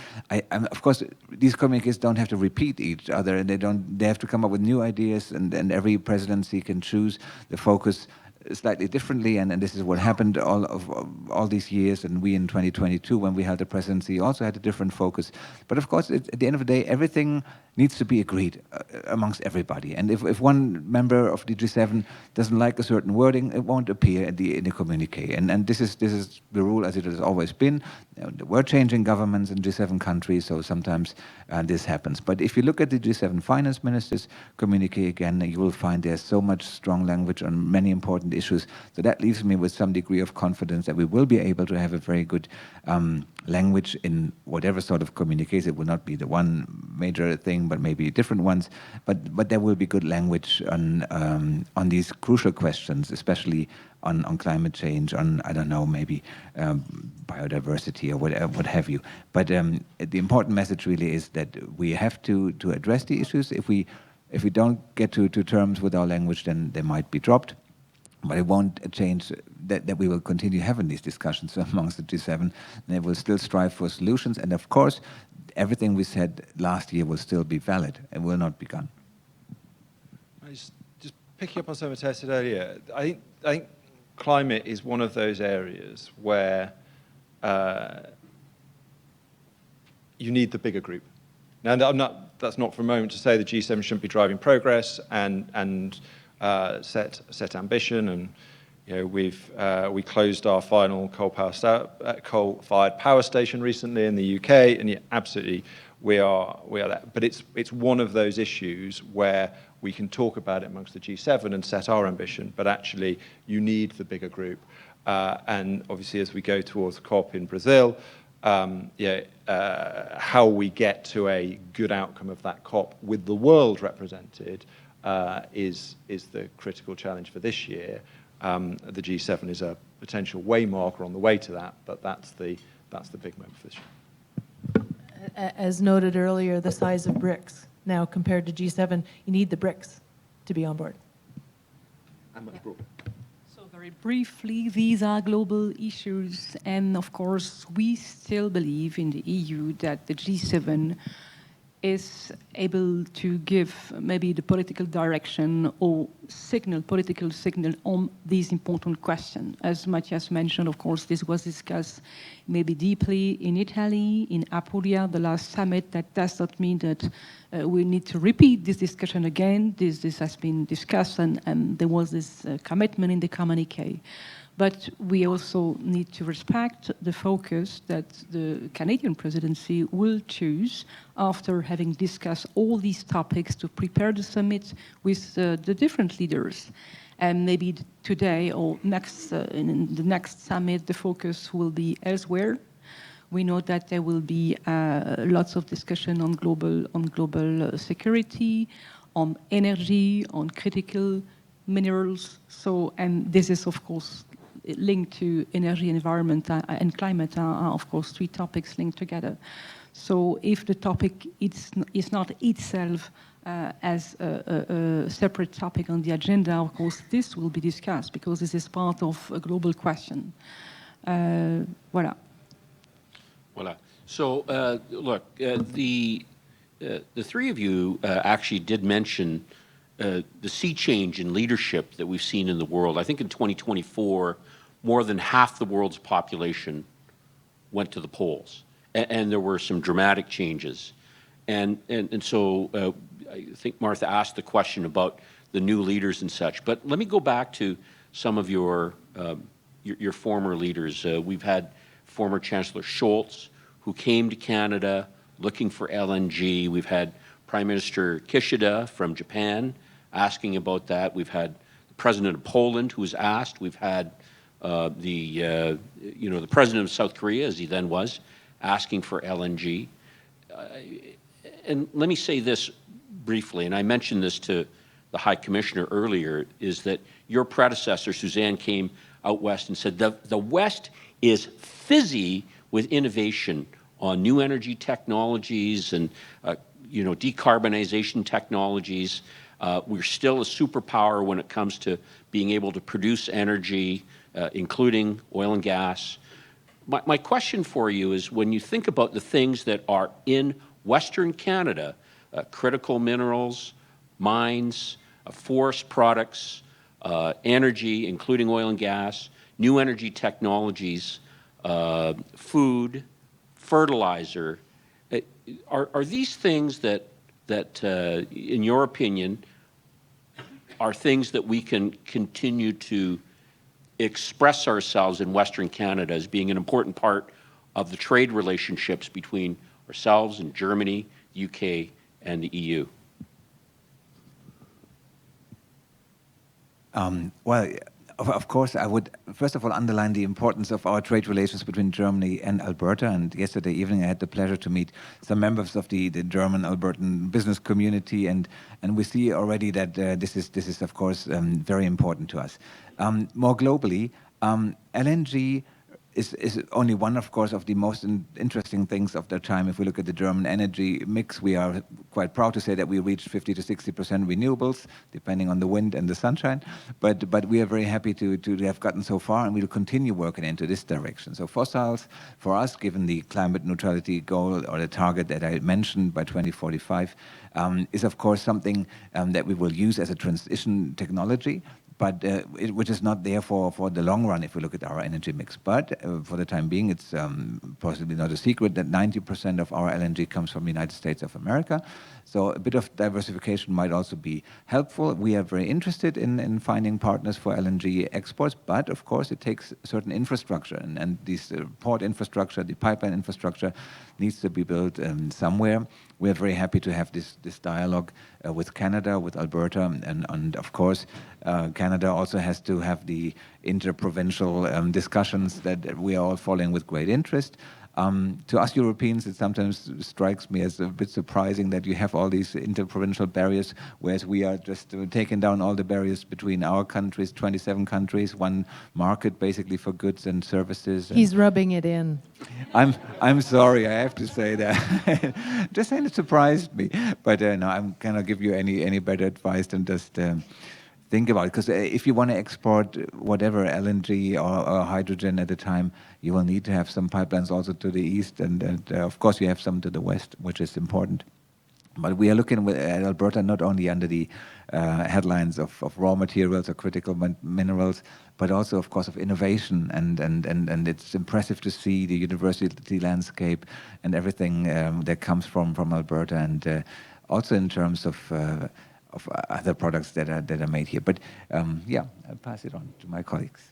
Speaker 8: Of course, these communiques don't have to repeat each other, and they have to come up with new ideas, and every presidency can choose the focus slightly differently, and this is what happened all these years, and we in 2022, when we held the presidency, also had a different focus. But of course, at the end of the day, everything needs to be agreed amongst everybody. And if one member of the G7 doesn't like a certain wording, it won't appear in the communique. And this is the rule as it has always been. We're changing governments in G7 countries, so sometimes this happens. But if you look at the G7 finance ministers communique again, you will find there's so much strong language on many important issues. So that leaves me with some degree of confidence that we will be able to have a very good language in whatever sort of communiques. It will not be the one major thing, but maybe different ones. But there will be good language on these crucial questions, especially on climate change, on, I don't know, maybe biodiversity or what have you. But the important message really is that we have to address the issues. If we don't get to terms with our language, then they might be dropped. But it won't change that we will continue having these discussions amongst the G7, and they will still strive for solutions. And of course, everything we said last year will still be valid and will not be gone.
Speaker 7: Just picking up on something Matthias said earlier, I think climate is one of those areas where you need the bigger group. Now, that's not for a moment to say the G7 shouldn't be driving progress and set ambition. And we closed our final coal-fired power station recently in the UK, and yeah, absolutely we are that. But it's one of those issues where we can talk about it amongst the G7 and set our ambition, but actually you need the bigger group. And obviously, as we go towards COP in Brazil, how we get to a good outcome of that COP with the world represented is the critical challenge for this year. The G7 is a potential way marker on the way to that, but that's the big moment for this year.
Speaker 5: As noted earlier, the size of BRICS now compared to G7, you need the BRICS to be on board.
Speaker 7: And much broader.
Speaker 9: So very briefly, these are global issues, and of course, we still believe in the EU that the G7 is able to give maybe the political direction or political signal on these important questions. As Matthias mentioned, of course, this was discussed maybe deeply in Italy, in Apulia, the last summit. That does not mean that we need to repeat this discussion again. This has been discussed, and there was this commitment in the communique. But we also need to respect the focus that the Canadian presidency will choose after having discussed all these topics to prepare the summit with the different leaders. And maybe today or in the next summit, the focus will be elsewhere. We know that there will be lots of discussion on global security, on energy, on critical minerals. So, and this is, of course, linked to energy, environment, and climate are, of course, three topics linked together. So if the topic is not itself as a separate topic on the agenda, of course, this will be discussed because this is part of a global question. Voilà.
Speaker 6: Voilà. So, look, the three of you actually did mention the sea change in leadership that we've seen in the world. I think in 2024, more than half the world's population went to the polls, and there were some dramatic changes. And so I think Martha asked the question about the new leaders and such. But let me go back to some of your former leaders. We've had former Chancellor Scholz, who came to Canada looking for LNG. We've had Prime Minister Kishida from Japan asking about that. We've had the President of Poland who was asked. We've had the President of South Korea, as he then was, asking for LNG. And let me say this briefly, and I mentioned this to the High Commissioner earlier, is that your predecessor, Suzanne, came out west and said the West is fizzy with innovation on new energy technologies and decarbonization technologies. We're still a superpower when it comes to being able to produce energy, including oil and gas. My question for you is, when you think about the things that are in Western Canada, critical minerals, mines, forest products, energy, including oil and gas, new energy technologies, food, fertilizer, are these things that in your opinion, are things that we can continue to express ourselves in Western Canada as being an important part of the trade relationships between ourselves and Germany, the UK, and the EU?
Speaker 8: Well, of course, I would first of all underline the importance of our trade relations between Germany and Alberta. And yesterday evening, I had the pleasure to meet some members of the German Albertan business community, and we see already that this is of course very important to us. More globally, LNG is only one, of course, of the most interesting things of their time. If we look at the German energy mix, we are quite proud to say that we reached 50 to 60% renewables, depending on the wind and the sunshine. But we are very happy to have gotten so far, and we will continue working into this direction. So fossils, for us, given the climate neutrality goal or the target that I mentioned by 2045, is of course something that we will use as a transition technology, but which is not there for the long run if we look at our energy mix. But for the time being, it's possibly not a secret that 90% of our LNG comes from the United States of America. So a bit of diversification might also be helpful. We are very interested in finding partners for LNG exports, but of course it takes certain infrastructure, and this port infrastructure, the pipeline infrastructure needs to be built somewhere. We are very happy to have this dialogue with Canada, with Alberta, and of course Canada also has to have the interprovincial discussions that we are all following with great interest. To us Europeans, it sometimes strikes me as a bit surprising that you have all these interprovincial barriers, whereas we are just taking down all the barriers between our countries, 27 countries, one market basically for goods and services.
Speaker 5: He's rubbing it in.
Speaker 8: I'm sorry, I have to say that. Just saying, it surprised me. But no, I cannot give you any better advice than just think about it. Because if you want to export whatever LNG or hydrogen at the time, you will need to have some pipelines also to the east, and of course you have some to the west, which is important. But we are looking at Alberta not only under the headlines of raw materials or critical minerals, but also, of course, of innovation. And it's impressive to see the university landscape and everything that comes from Alberta, and also in terms of other products that are made here. But yeah, I'll pass it on to my colleagues.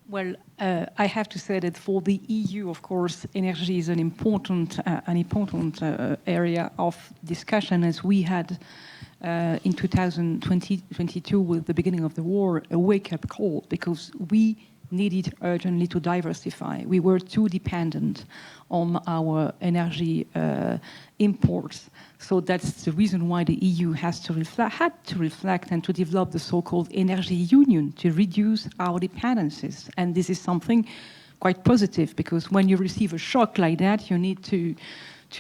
Speaker 9: Well, I have to say that for the EU, of course, energy is an important area of discussion, as we had in 2022 with the beginning of the war, a wake-up call, because we needed urgently to diversify. We were too dependent on our energy imports. So that's the reason why the EU had to reflect and to develop the so-called energy union to reduce our dependencies. And this is something quite positive, because when you receive a shock like that, you need to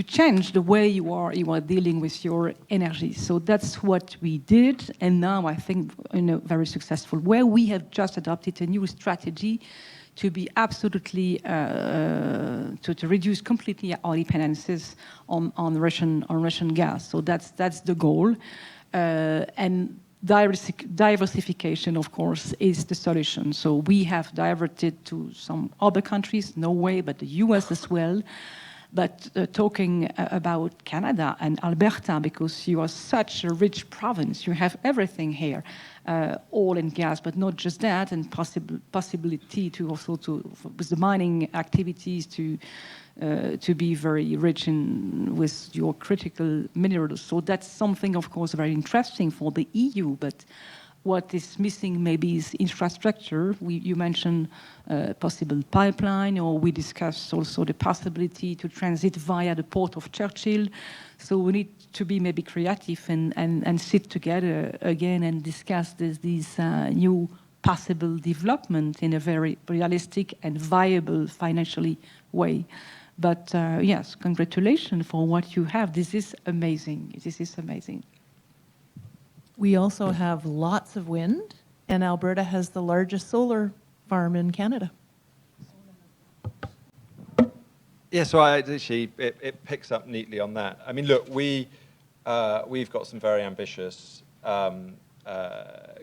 Speaker 9: change the way you are dealing with your energy. So that's what we did, and now I think in a very successful way. We have just adopted a new strategy to be absolutely to reduce completely our dependencies on Russian gas. So that's the goal, and diversification, of course, is the solution. So we have diverted to some other countries, Norway, but the US as well. But talking about Canada and Alberta, because you are such a rich province, you have everything here, oil and gas, but not just that, and possibility to also with the mining activities to be very rich with your critical minerals. So that's something, of course, very interesting for the EU. But what is missing maybe is infrastructure. You mentioned possible pipeline, or we discussed also the possibility to transit via the port of Churchill. So we need to be maybe creative and sit together again and discuss these new possible development in a very realistic and viable financially way. But yes, congratulations for what you have. This is amazing. This is amazing.
Speaker 5: We also have lots of wind, and Alberta has the largest solar farm in Canada.
Speaker 7: Yeah, so it picks up neatly on that. I mean, look, we've got some very ambitious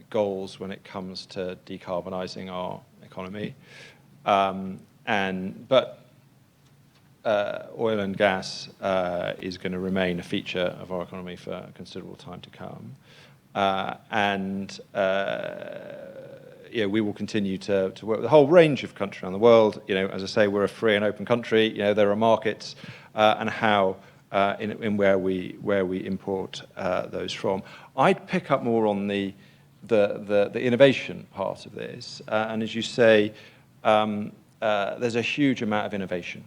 Speaker 7: goals when it comes to decarbonising our economy, but oil and gas is going to remain a feature of our economy for a considerable time to come. Yeah, we will continue to work with a whole range of countries around the world. You know, as I say, we're a free and open country. You know, there are markets and how in where we import those from. I'd pick up more on the innovation part of this, and as you say, there's a huge amount of innovation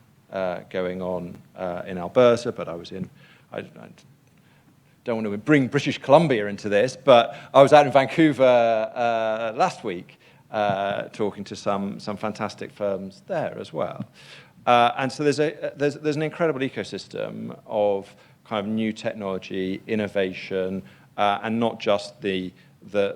Speaker 7: going on in Alberta. But I don't want to bring British Columbia into this, but I was out in Vancouver last week talking to some fantastic firms there as well. And so there's an incredible ecosystem of kind of new technology, innovation, and not just the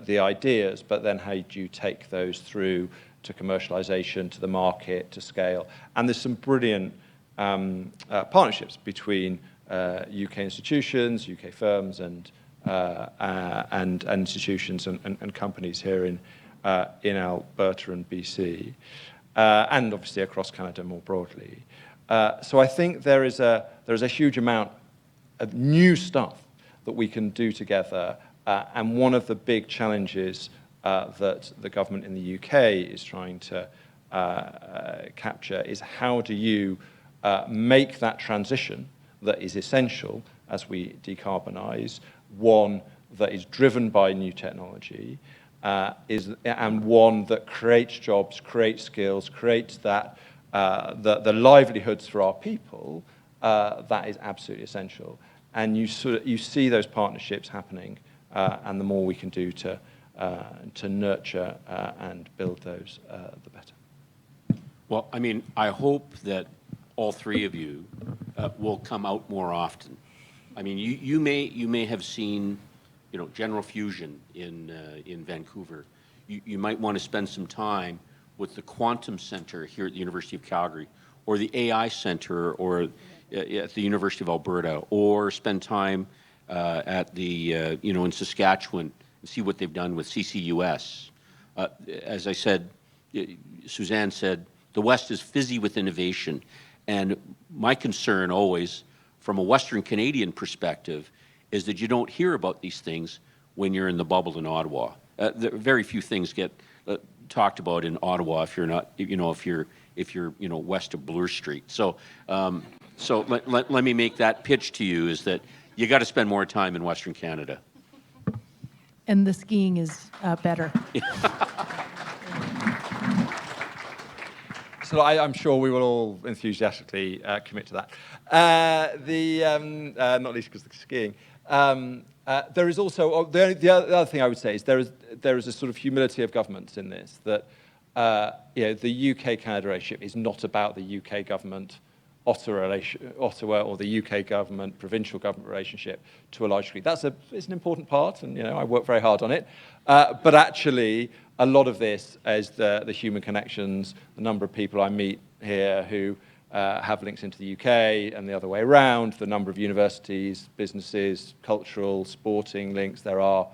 Speaker 7: ideas, but then how do you take those through to commercialization, to the market, to scale. And there's some brilliant partnerships between UK institutions, UK firms, and institutions and companies here in Alberta and BC, and obviously across Canada more broadly. So I think there is a huge amount of new stuff that we can do together, and one of the big challenges that the government in the UK is trying to capture is how do you make that transition that is essential as we decarbonize, one that is driven by new technology, and one that creates jobs, creates skills, creates that the livelihoods for our people, that is absolutely essential. And you see those partnerships happening, and the more we can do to nurture and build those, the better.
Speaker 6: Well, I mean, I hope that all three of you will come out more often. I mean, you may have seen, General Fusion in Vancouver. You might want to spend some time with the Quantum Center here at the University of Calgary, or the AI Center, or at the University of Alberta, or spend time at the in Saskatchewan and see what they've done with CCUS. As I said, Suzanne said, the West is fizzy with innovation, and my concern always, from a Western Canadian perspective, is that you don't hear about these things when you're in the bubble in Ottawa. Very few things get talked about in Ottawa if you're not, if you're west of Bloor Street. So, let me make that pitch to you: is that you got to spend more time in Western Canada.
Speaker 5: And the skiing is better.
Speaker 7: So I'm sure we will all enthusiastically commit to that. Not least because of the skiing. There is also the other thing I would say is there is a sort of humility of governments in this, that the UK-Canada relationship is not about the UK government Ottawa or the UK government provincial government relationship to a large degree. It's an important part, and I work very hard on it. But actually, a lot of this is the human connections, the number of people I meet here who have links into the UK and the other way around, the number of universities, businesses, cultural, sporting links there are.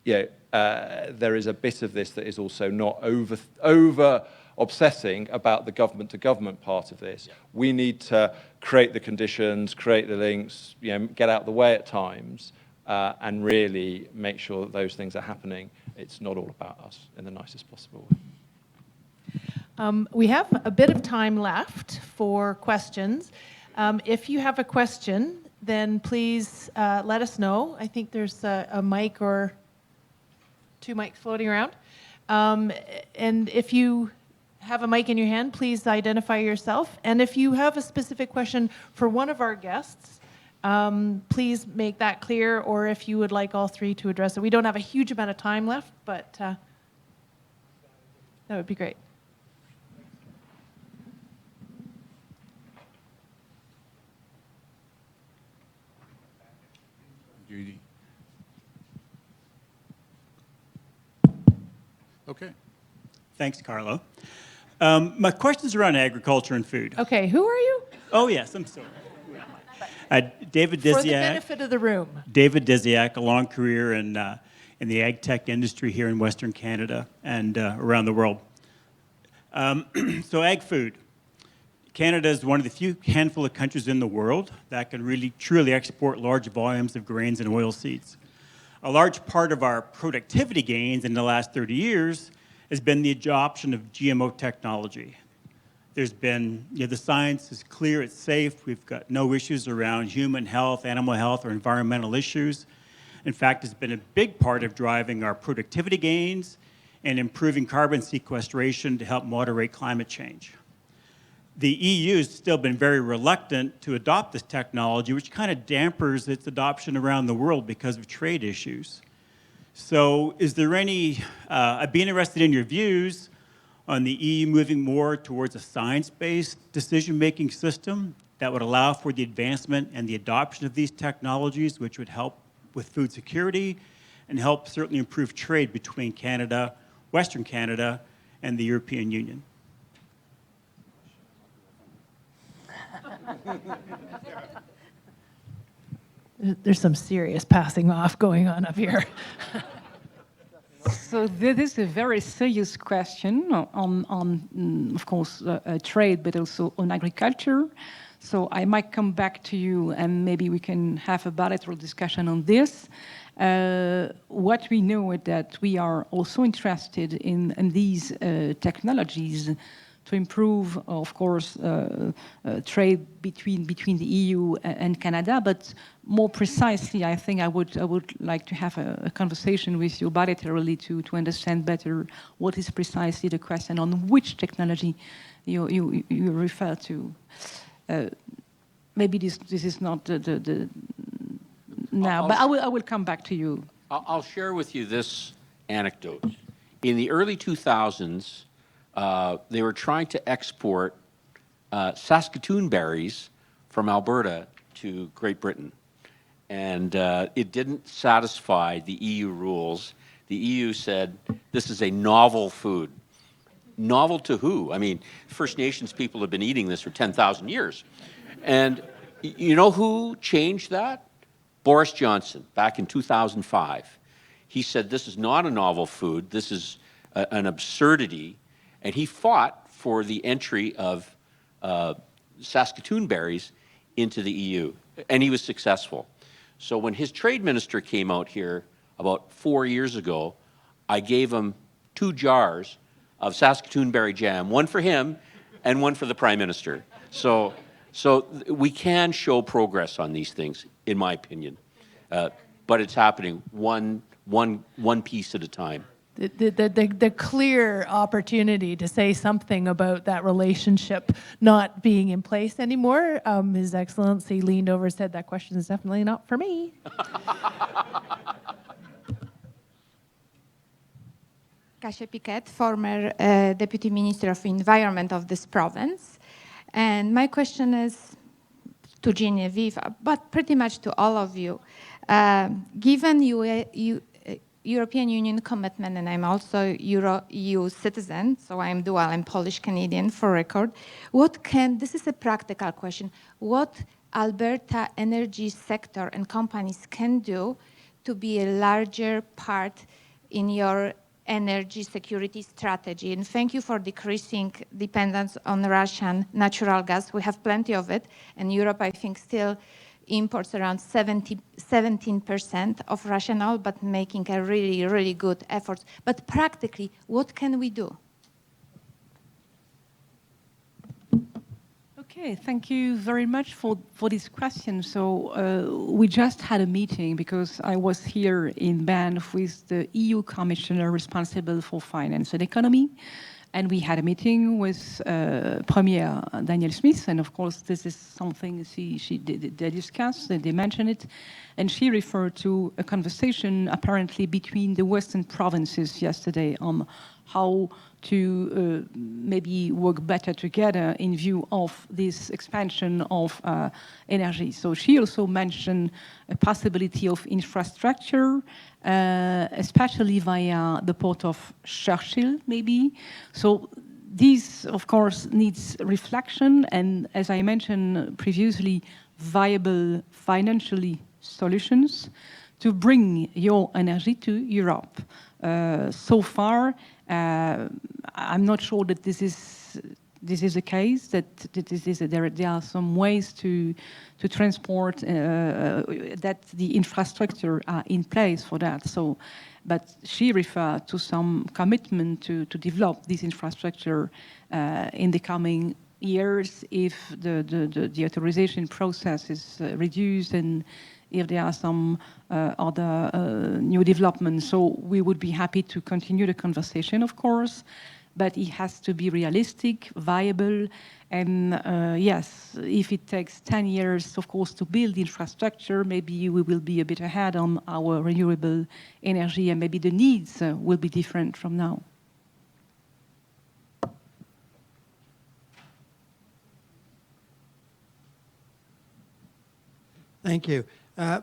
Speaker 7: There is a bit of this that is also not over obsessing about the government-to-government part of this. Yeah. We need to create the conditions, create the links, get out the way at times, and really make sure that those things are happening. It's not all about us in the nicest possible way.
Speaker 5: We have a bit of time left for questions. If you have a question, then please let us know. I think there's a mic or two mics floating around. And if you have a mic in your hand, please identify yourself. And if you have a specific question for one of our guests, please make that clear, or if you would like all three to address it. We don't have a huge amount of time left, but that would be great.
Speaker 1: Judy. Okay.
Speaker 10: Thanks, Carlo. My question's around agriculture and food.
Speaker 5: Okay, who are you?
Speaker 10: Oh, yes, I'm sorry. David Disiak.
Speaker 5: For the benefit of the room.
Speaker 10: David Disiak, a long career in the ag tech industry here in Western Canada and around the world. So ag food. Canada is one of the few handful of countries in the world that can really truly export large volumes of grains and oilseeds. A large part of our productivity gains in the last 30 years has been the adoption of GMO technology. There's been, the science is clear, it's safe, we've got no issues around human health, animal health, or environmental issues. In fact, it's been a big part of driving our productivity gains and improving carbon sequestration to help moderate climate change. The EU has still been very reluctant to adopt this technology, which kind of dampers its adoption around the world because of trade issues. So is there any, I'd be interested in your views on the EU moving more towards a science-based decision-making system that would allow for the advancement and the adoption of these technologies, which would help with food security and help certainly improve trade between Canada, Western Canada, and the European Union.
Speaker 5: There's some serious passing off going on up here.
Speaker 9: So this is a very serious question of course, trade, but also on agriculture. So I might come back to you and maybe we can have a bilateral discussion on this. What we know is that we are also interested in these technologies to improve, of course, trade between the EU and Canada. But more precisely, I think I would like to have a conversation with you bilaterally to understand better what is precisely the question on which technology you refer to. Maybe this is not the now, but I will come back to you.
Speaker 6: I'll share with you this anecdote. In the early 2000s, they were trying to export Saskatoon berries from Alberta to Great Britain. And it didn't satisfy the EU rules. The EU said, this is a novel food. Novel to who? I mean, First Nations people have been eating this for 10,000 years. And you know who changed that? Boris Johnson, back in 2005. He said, this is not a novel food. This is an absurdity. And he fought for the entry of Saskatoon berries into the EU. And he was successful. So when his trade minister came out here about 4 years ago, I gave him 2 jars of Saskatoon berry jam, one for him and one for the Prime Minister. So we can show progress on these things, in my opinion. But it's happening one piece at a time.
Speaker 5: The clear opportunity to say something about that relationship not being in place anymore. His Excellency leaned over and said, that question is definitely not for me.
Speaker 11: Kasia Piquet, former Deputy Minister of Environment of this province. And my question is to Genevieve, but pretty much to all of you. Given European Union commitment, and I'm also EU citizen, so I'm dual, I'm Polish-Canadian for record. This is a practical question, what Alberta energy sector and companies can do to be a larger part in your energy security strategy? And thank you for decreasing dependence on Russian natural gas. We have plenty of it, and Europe, I think, still imports around 17% of Russian oil, but making a really, really good effort. But practically, what can we do?
Speaker 9: Okay, thank you very much for this question. So we just had a meeting because I was here in Banff with the EU Commissioner responsible for finance and economy. And we had a meeting with Premier Daniel Smith, and of course this is something they discussed, they mentioned it, and she referred to a conversation apparently between the Western provinces yesterday on how to maybe work better together in view of this expansion of energy. So she also mentioned a possibility of infrastructure, especially via the port of Churchill, maybe. So this, of course, needs reflection, and as I mentioned previously, viable financially solutions to bring your energy to Europe. So far, I'm not sure that this is the case, that there are some ways to transport, that the infrastructure are in place for that. So, but she referred to some commitment to develop this infrastructure in the coming years if the authorization process is reduced and if there are some other new developments. So we would be happy to continue the conversation, of course, but it has to be realistic, viable, and yes, if it takes 10 years, of course, to build infrastructure, maybe we will be a bit ahead on our renewable energy, and maybe the needs will be different from now.
Speaker 12: Thank you.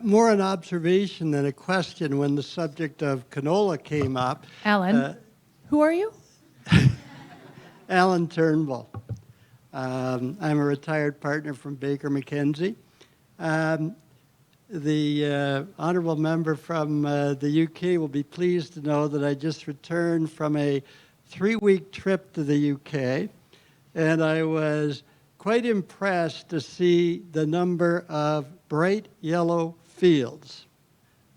Speaker 12: More an observation than a question when the subject of canola came up.
Speaker 5: Alan, who are you?
Speaker 12: Alan Turnbull. I'm a retired partner from Baker McKenzie. The honourable member from the UK will be pleased to know that I just returned from a 3-week trip to the UK, and I was quite impressed to see the number of bright yellow fields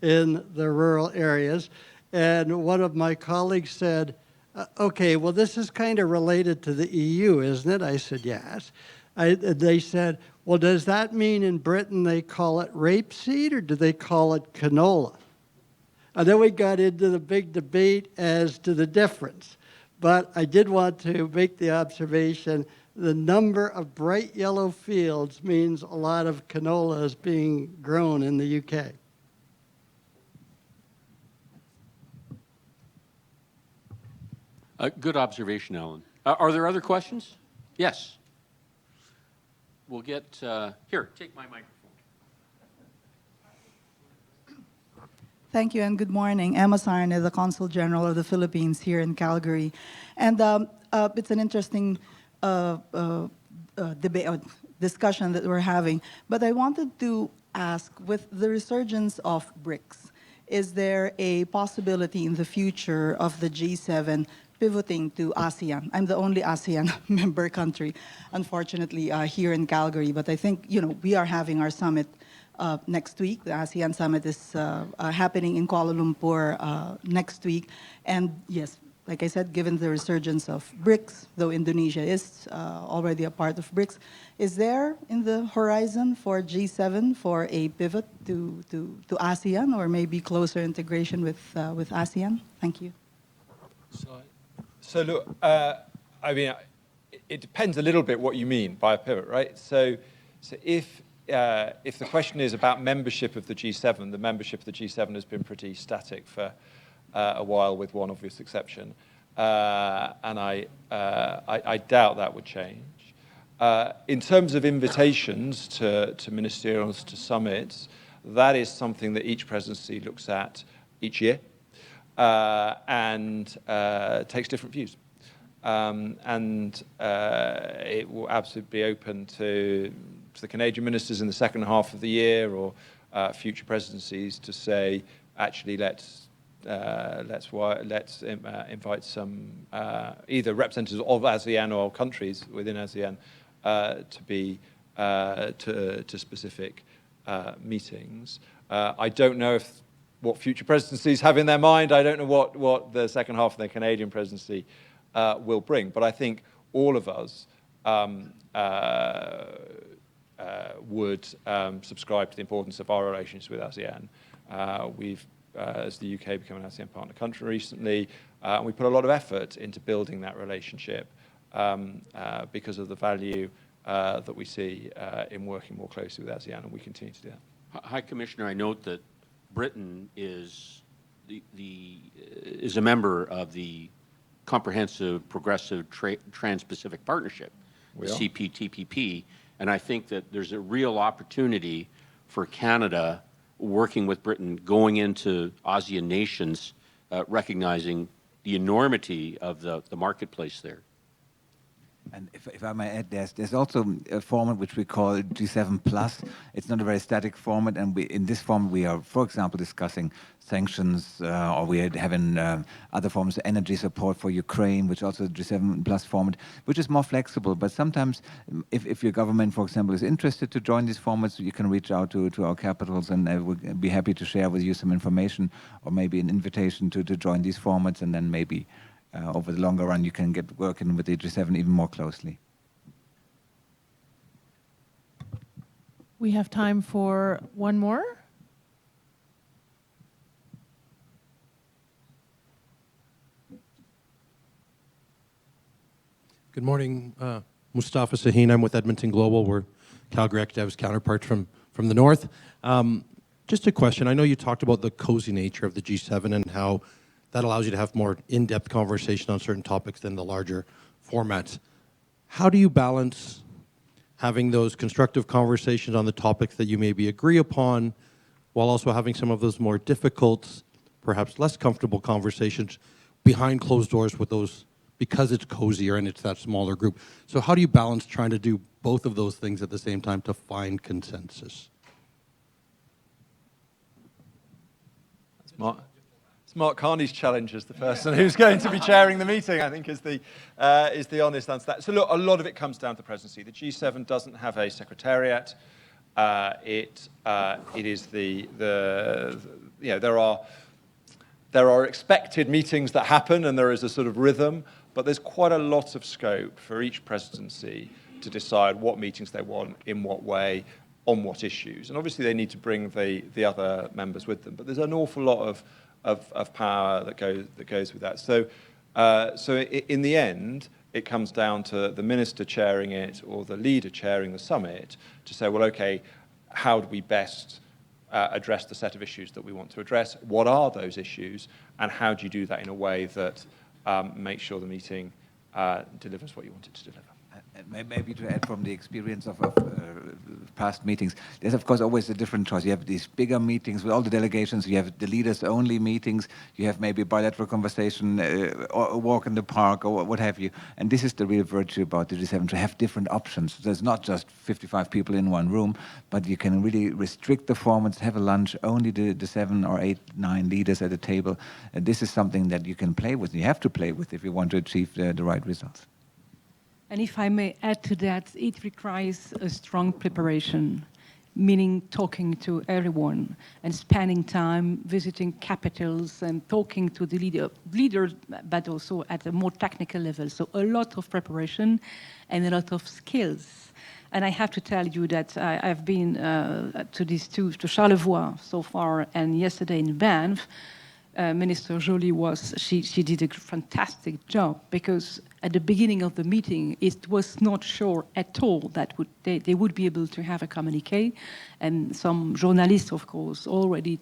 Speaker 12: in the rural areas. And one of my colleagues said, okay, well, this is kind of related to the EU, isn't it? I said, yes. They said, well, does that mean in Britain they call it rapeseed or do they call it canola? And then we got into the big debate as to the difference. But I did want to make the observation, the number of bright yellow fields means a lot of canola is being grown in the UK.
Speaker 6: Good observation, Alan. Are there other questions? Yes. We'll get, here, take my microphone.
Speaker 13: Thank you and good morning. Emma Sarne, the Consul General of the Philippines here in Calgary. And it's an interesting debate, discussion that we're having. But I wanted to ask, with the resurgence of BRICS, is there a possibility in the future of the G7 pivoting to ASEAN? I'm the only ASEAN member country, unfortunately, here in Calgary. But I think, we are having our summit next week. The ASEAN summit is happening in Kuala Lumpur next week. And yes, like I said, given the resurgence of BRICS, though Indonesia is already a part of BRICS, is there in the horizon for G7 for a pivot to ASEAN or maybe closer integration with ASEAN? Thank you.
Speaker 7: So look, I mean, it depends a little bit what you mean by a pivot, right? So if the question is about membership of the G7, the membership of the G7 has been pretty static for a while, with one obvious exception, and I doubt that would change. In terms of invitations to ministerials, to summits, that is something that each presidency looks at each year. And takes different views. It will absolutely be open to the Canadian ministers in the second half of the year or future presidencies to say, actually, let's invite some either representatives of ASEAN or countries within ASEAN to be to specific meetings. I don't know what future presidencies have in their mind. I don't know what the second half of the Canadian presidency will bring. But I think all of us would subscribe to the importance of our relations with ASEAN. We've, as the UK, become an ASEAN partner country recently, and we put a lot of effort into building that relationship because of the value that we see in working more closely with ASEAN, and we continue to do that.
Speaker 6: High Commissioner, I note that Britain is is a member of the Comprehensive Progressive Trans-Pacific Partnership, the CPTPP, and I think that there's a real opportunity for Canada working with Britain going into ASEAN nations, recognizing the enormity of the marketplace there.
Speaker 8: And if I may add, there's also a format which we call G7 Plus. It's not a very static format, and in this format we are, for example, discussing sanctions, or we are having other forms of energy support for Ukraine, which also G7 Plus format, which is more flexible. But sometimes, if your government, for example, is interested to join these formats, you can reach out to our capitals, and we'll be happy to share with you some information, or maybe an invitation to join these formats, and then maybe over the longer run, you can get working with the G7 even more closely.
Speaker 5: We have time for one more.
Speaker 14: Good morning, Mustafa Sahin. I'm with Edmonton Global. We're Calgary Active's counterparts from the north. Just a question. I know you talked about the cozy nature of the G7 and how that allows you to have more in-depth conversation on certain topics than the larger formats. How do you balance having those constructive conversations on the topics that you maybe agree upon, while also having some of those more difficult, perhaps less comfortable conversations behind closed doors with those, because it's cozier and it's that smaller group. So how do you balance trying to do both of those things at the same time to find consensus?
Speaker 7: It's Mark Carney's challenge as the person who's going to be chairing the meeting, I think, is the honest answer to that. So look, a lot of it comes down to the presidency. The G7 doesn't have a secretariat. It is there are expected meetings that happen, and there is a sort of rhythm, but there's quite a lot of scope for each presidency to decide what meetings they want, in what way, on what issues. And obviously they need to bring the other members with them, but there's an awful lot of power that goes with that. So in the end, it comes down to the minister chairing it or the leader chairing the summit to say, well, okay, how do we best address the set of issues that we want to address? What are those issues? And how do you do that in a way that makes sure the meeting delivers what you want it to deliver?
Speaker 8: Maybe to add from the experience of past meetings, there's of course always a different choice. You have these bigger meetings with all the delegations, you have the leaders-only meetings, you have maybe bilateral conversation, or a walk in the park, or what have you. And this is the real virtue about the G7, to have different options. There's not just 55 people in one room, but you can really restrict the formats, have a lunch, only the 7 or 8, 9 leaders at the table. And this is something that you can play with, you have to play with if you want to achieve the right results.
Speaker 9: And if I may add to that, it requires a strong preparation, meaning talking to everyone and spending time visiting capitals and talking to the leaders, but also at a more technical level. So a lot of preparation and a lot of skills. And I have to tell you that I've been to Charlevoix so far, and yesterday in Banff. Minister Joly she did a fantastic job, because at the beginning of the meeting, it was not sure at all that they would be able to have a communique. And some journalists, of course, already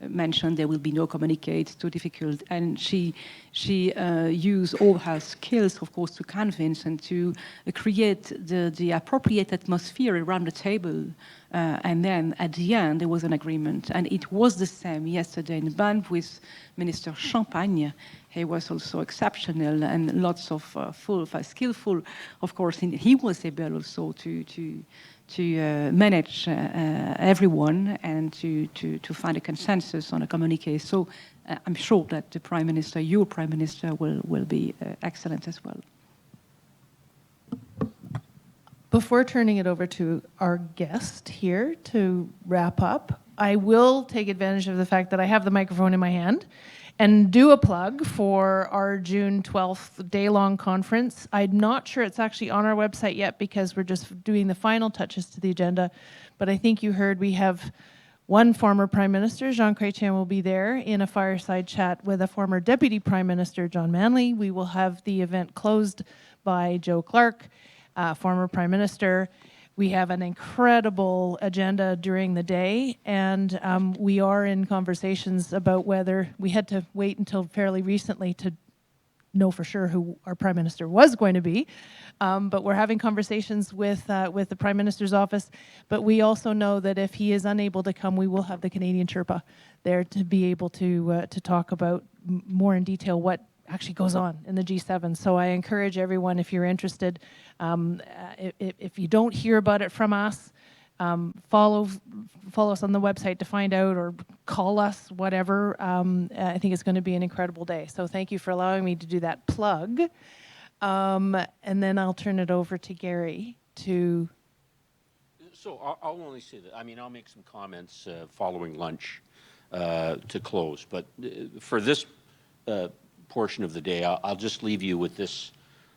Speaker 9: mentioned there will be no communique, it's too difficult. And she used all her skills, of course, to convince and to create the appropriate atmosphere around the table. And then at the end, there was an agreement. And it was the same yesterday in Banff with Minister Champagne. He was also exceptional and lots of skillful, of course. He was able also to manage everyone and to find a consensus on a communique. So I'm sure that the Prime Minister, your Prime Minister, will be excellent as well.
Speaker 5: Before turning it over to our guest here to wrap up, I will take advantage of the fact that I have the microphone in my hand and do a plug for our June 12th day-long conference. I'm not sure it's actually on our website yet because we're just doing the final touches to the agenda, but I think you heard we have one former Prime Minister, Jean Chrétien, will be there in a fireside chat with a former Deputy Prime Minister, John Manley. We will have the event closed by Joe Clark, former Prime Minister. We have an incredible agenda during the day, and we are in conversations about whether we had to wait until fairly recently to know for sure who our Prime Minister was going to be. But we're having conversations with the Prime Minister's office. But we also know that if he is unable to come, we will have the Canadian Sherpa there to be able to talk about more in detail what actually goes on in the G7. So I encourage everyone, if you're interested, if you don't hear about it from us, follow us on the website to find out, or call us, whatever. I think it's going to be an incredible day. So thank you for allowing me to do that plug. And then I'll turn it over to Gary to...
Speaker 6: So I'll only say that, I mean, I'll make some comments following lunch to close. But for this portion of the day, I'll just leave you with this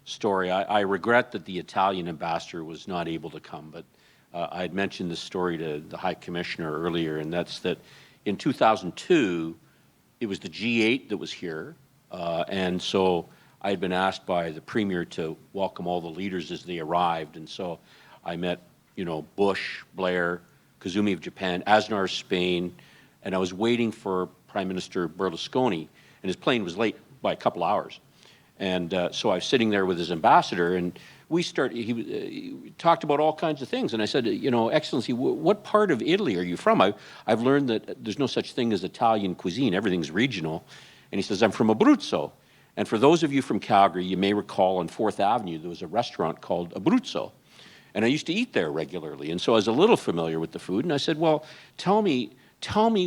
Speaker 6: story. I regret that the Italian ambassador was not able to come, but I had mentioned this story to the High Commissioner earlier, and that's that in 2002, it was the G8 that was here, and so I had been asked by the Premier to welcome all the leaders as they arrived, and so I met, you know, Bush, Blair, Kazumi of Japan, Aznar of Spain, and I was waiting for Prime Minister Berlusconi, and his plane was late by a couple hours. And so I was sitting there with his ambassador, and he talked about all kinds of things. And I said, you know, Excellency, what part of Italy are you from? I've learned that there's no such thing as Italian cuisine. Everything's regional. And he says, I'm from Abruzzo. And for those of you from Calgary, you may recall on 4th Avenue, there was a restaurant called Abruzzo. And I used to eat there regularly. And so I was a little familiar with the food. And I said, well, tell me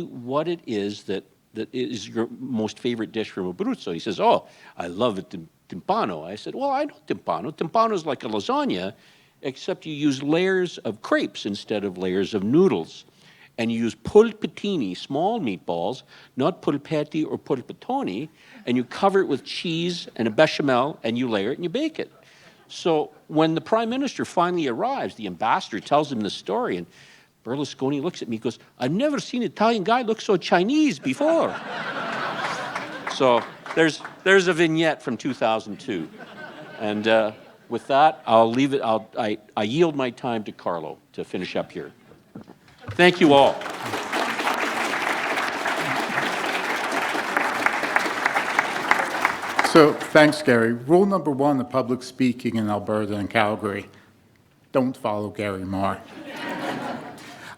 Speaker 6: what it is that is your most favorite dish from Abruzzo. He says, oh, I love it, timpano. I said, well, I know timpano. Timpano is like a lasagna, except you use layers of crepes instead of layers of noodles. And you use polpettini, small meatballs, not polpetti or polpettoni, and you cover it with cheese and a bechamel, and you layer it and you bake it. So when the Prime Minister finally arrives, the ambassador tells him the story, and Berlusconi looks at me and goes, I've never seen an Italian guy look so Chinese before. So there's a vignette from 2002. And with that, I'll leave it. I yield my time to Carlo to finish up here. Thank you all.
Speaker 1: So thanks, Gary. Rule number 1 of public speaking in Alberta and Calgary, don't follow Gary Moore.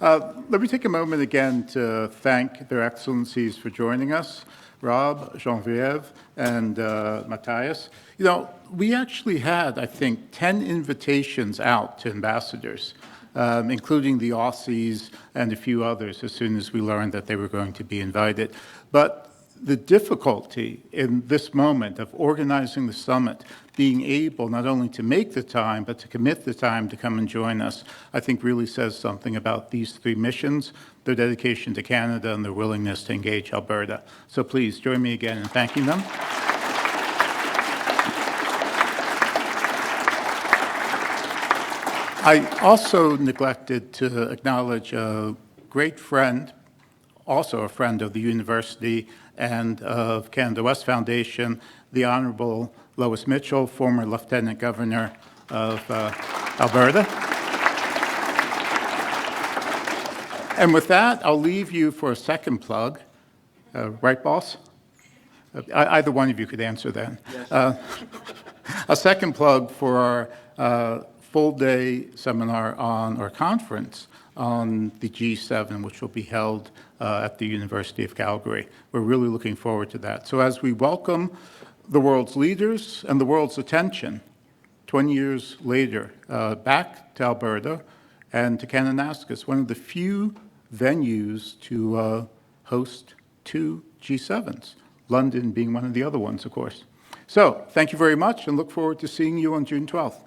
Speaker 1: Let me take a moment again to thank their excellencies for joining us, Rob, Geneviève, and Matthias. You know, we actually had, I think, 10 invitations out to ambassadors, including the Aussies and a few others, as soon as we learned that they were going to be invited. But the difficulty in this moment of organizing the summit, being able not only to make the time, but to commit the time to come and join us, I think really says something about these 3 missions, their dedication to Canada and their willingness to engage Alberta. So please join me again in thanking them. I also neglected to acknowledge a great friend, also a friend of the university and of Canada West Foundation, the Honourable Lois Mitchell, former Lieutenant Governor of Alberta. And with that, I'll leave you for a second plug. Right, boss? Either one of you could answer then. Yes. A second plug for our full-day seminar or conference on the G7, which will be held at the University of Calgary. We're really looking forward to that. So as we welcome the world's leaders and the world's attention 20 years later back to Alberta and to Kananaskis, one of the few venues to host 2 G7s, London being one of the other ones, of course. So thank you very much and look forward to seeing you on June 12th.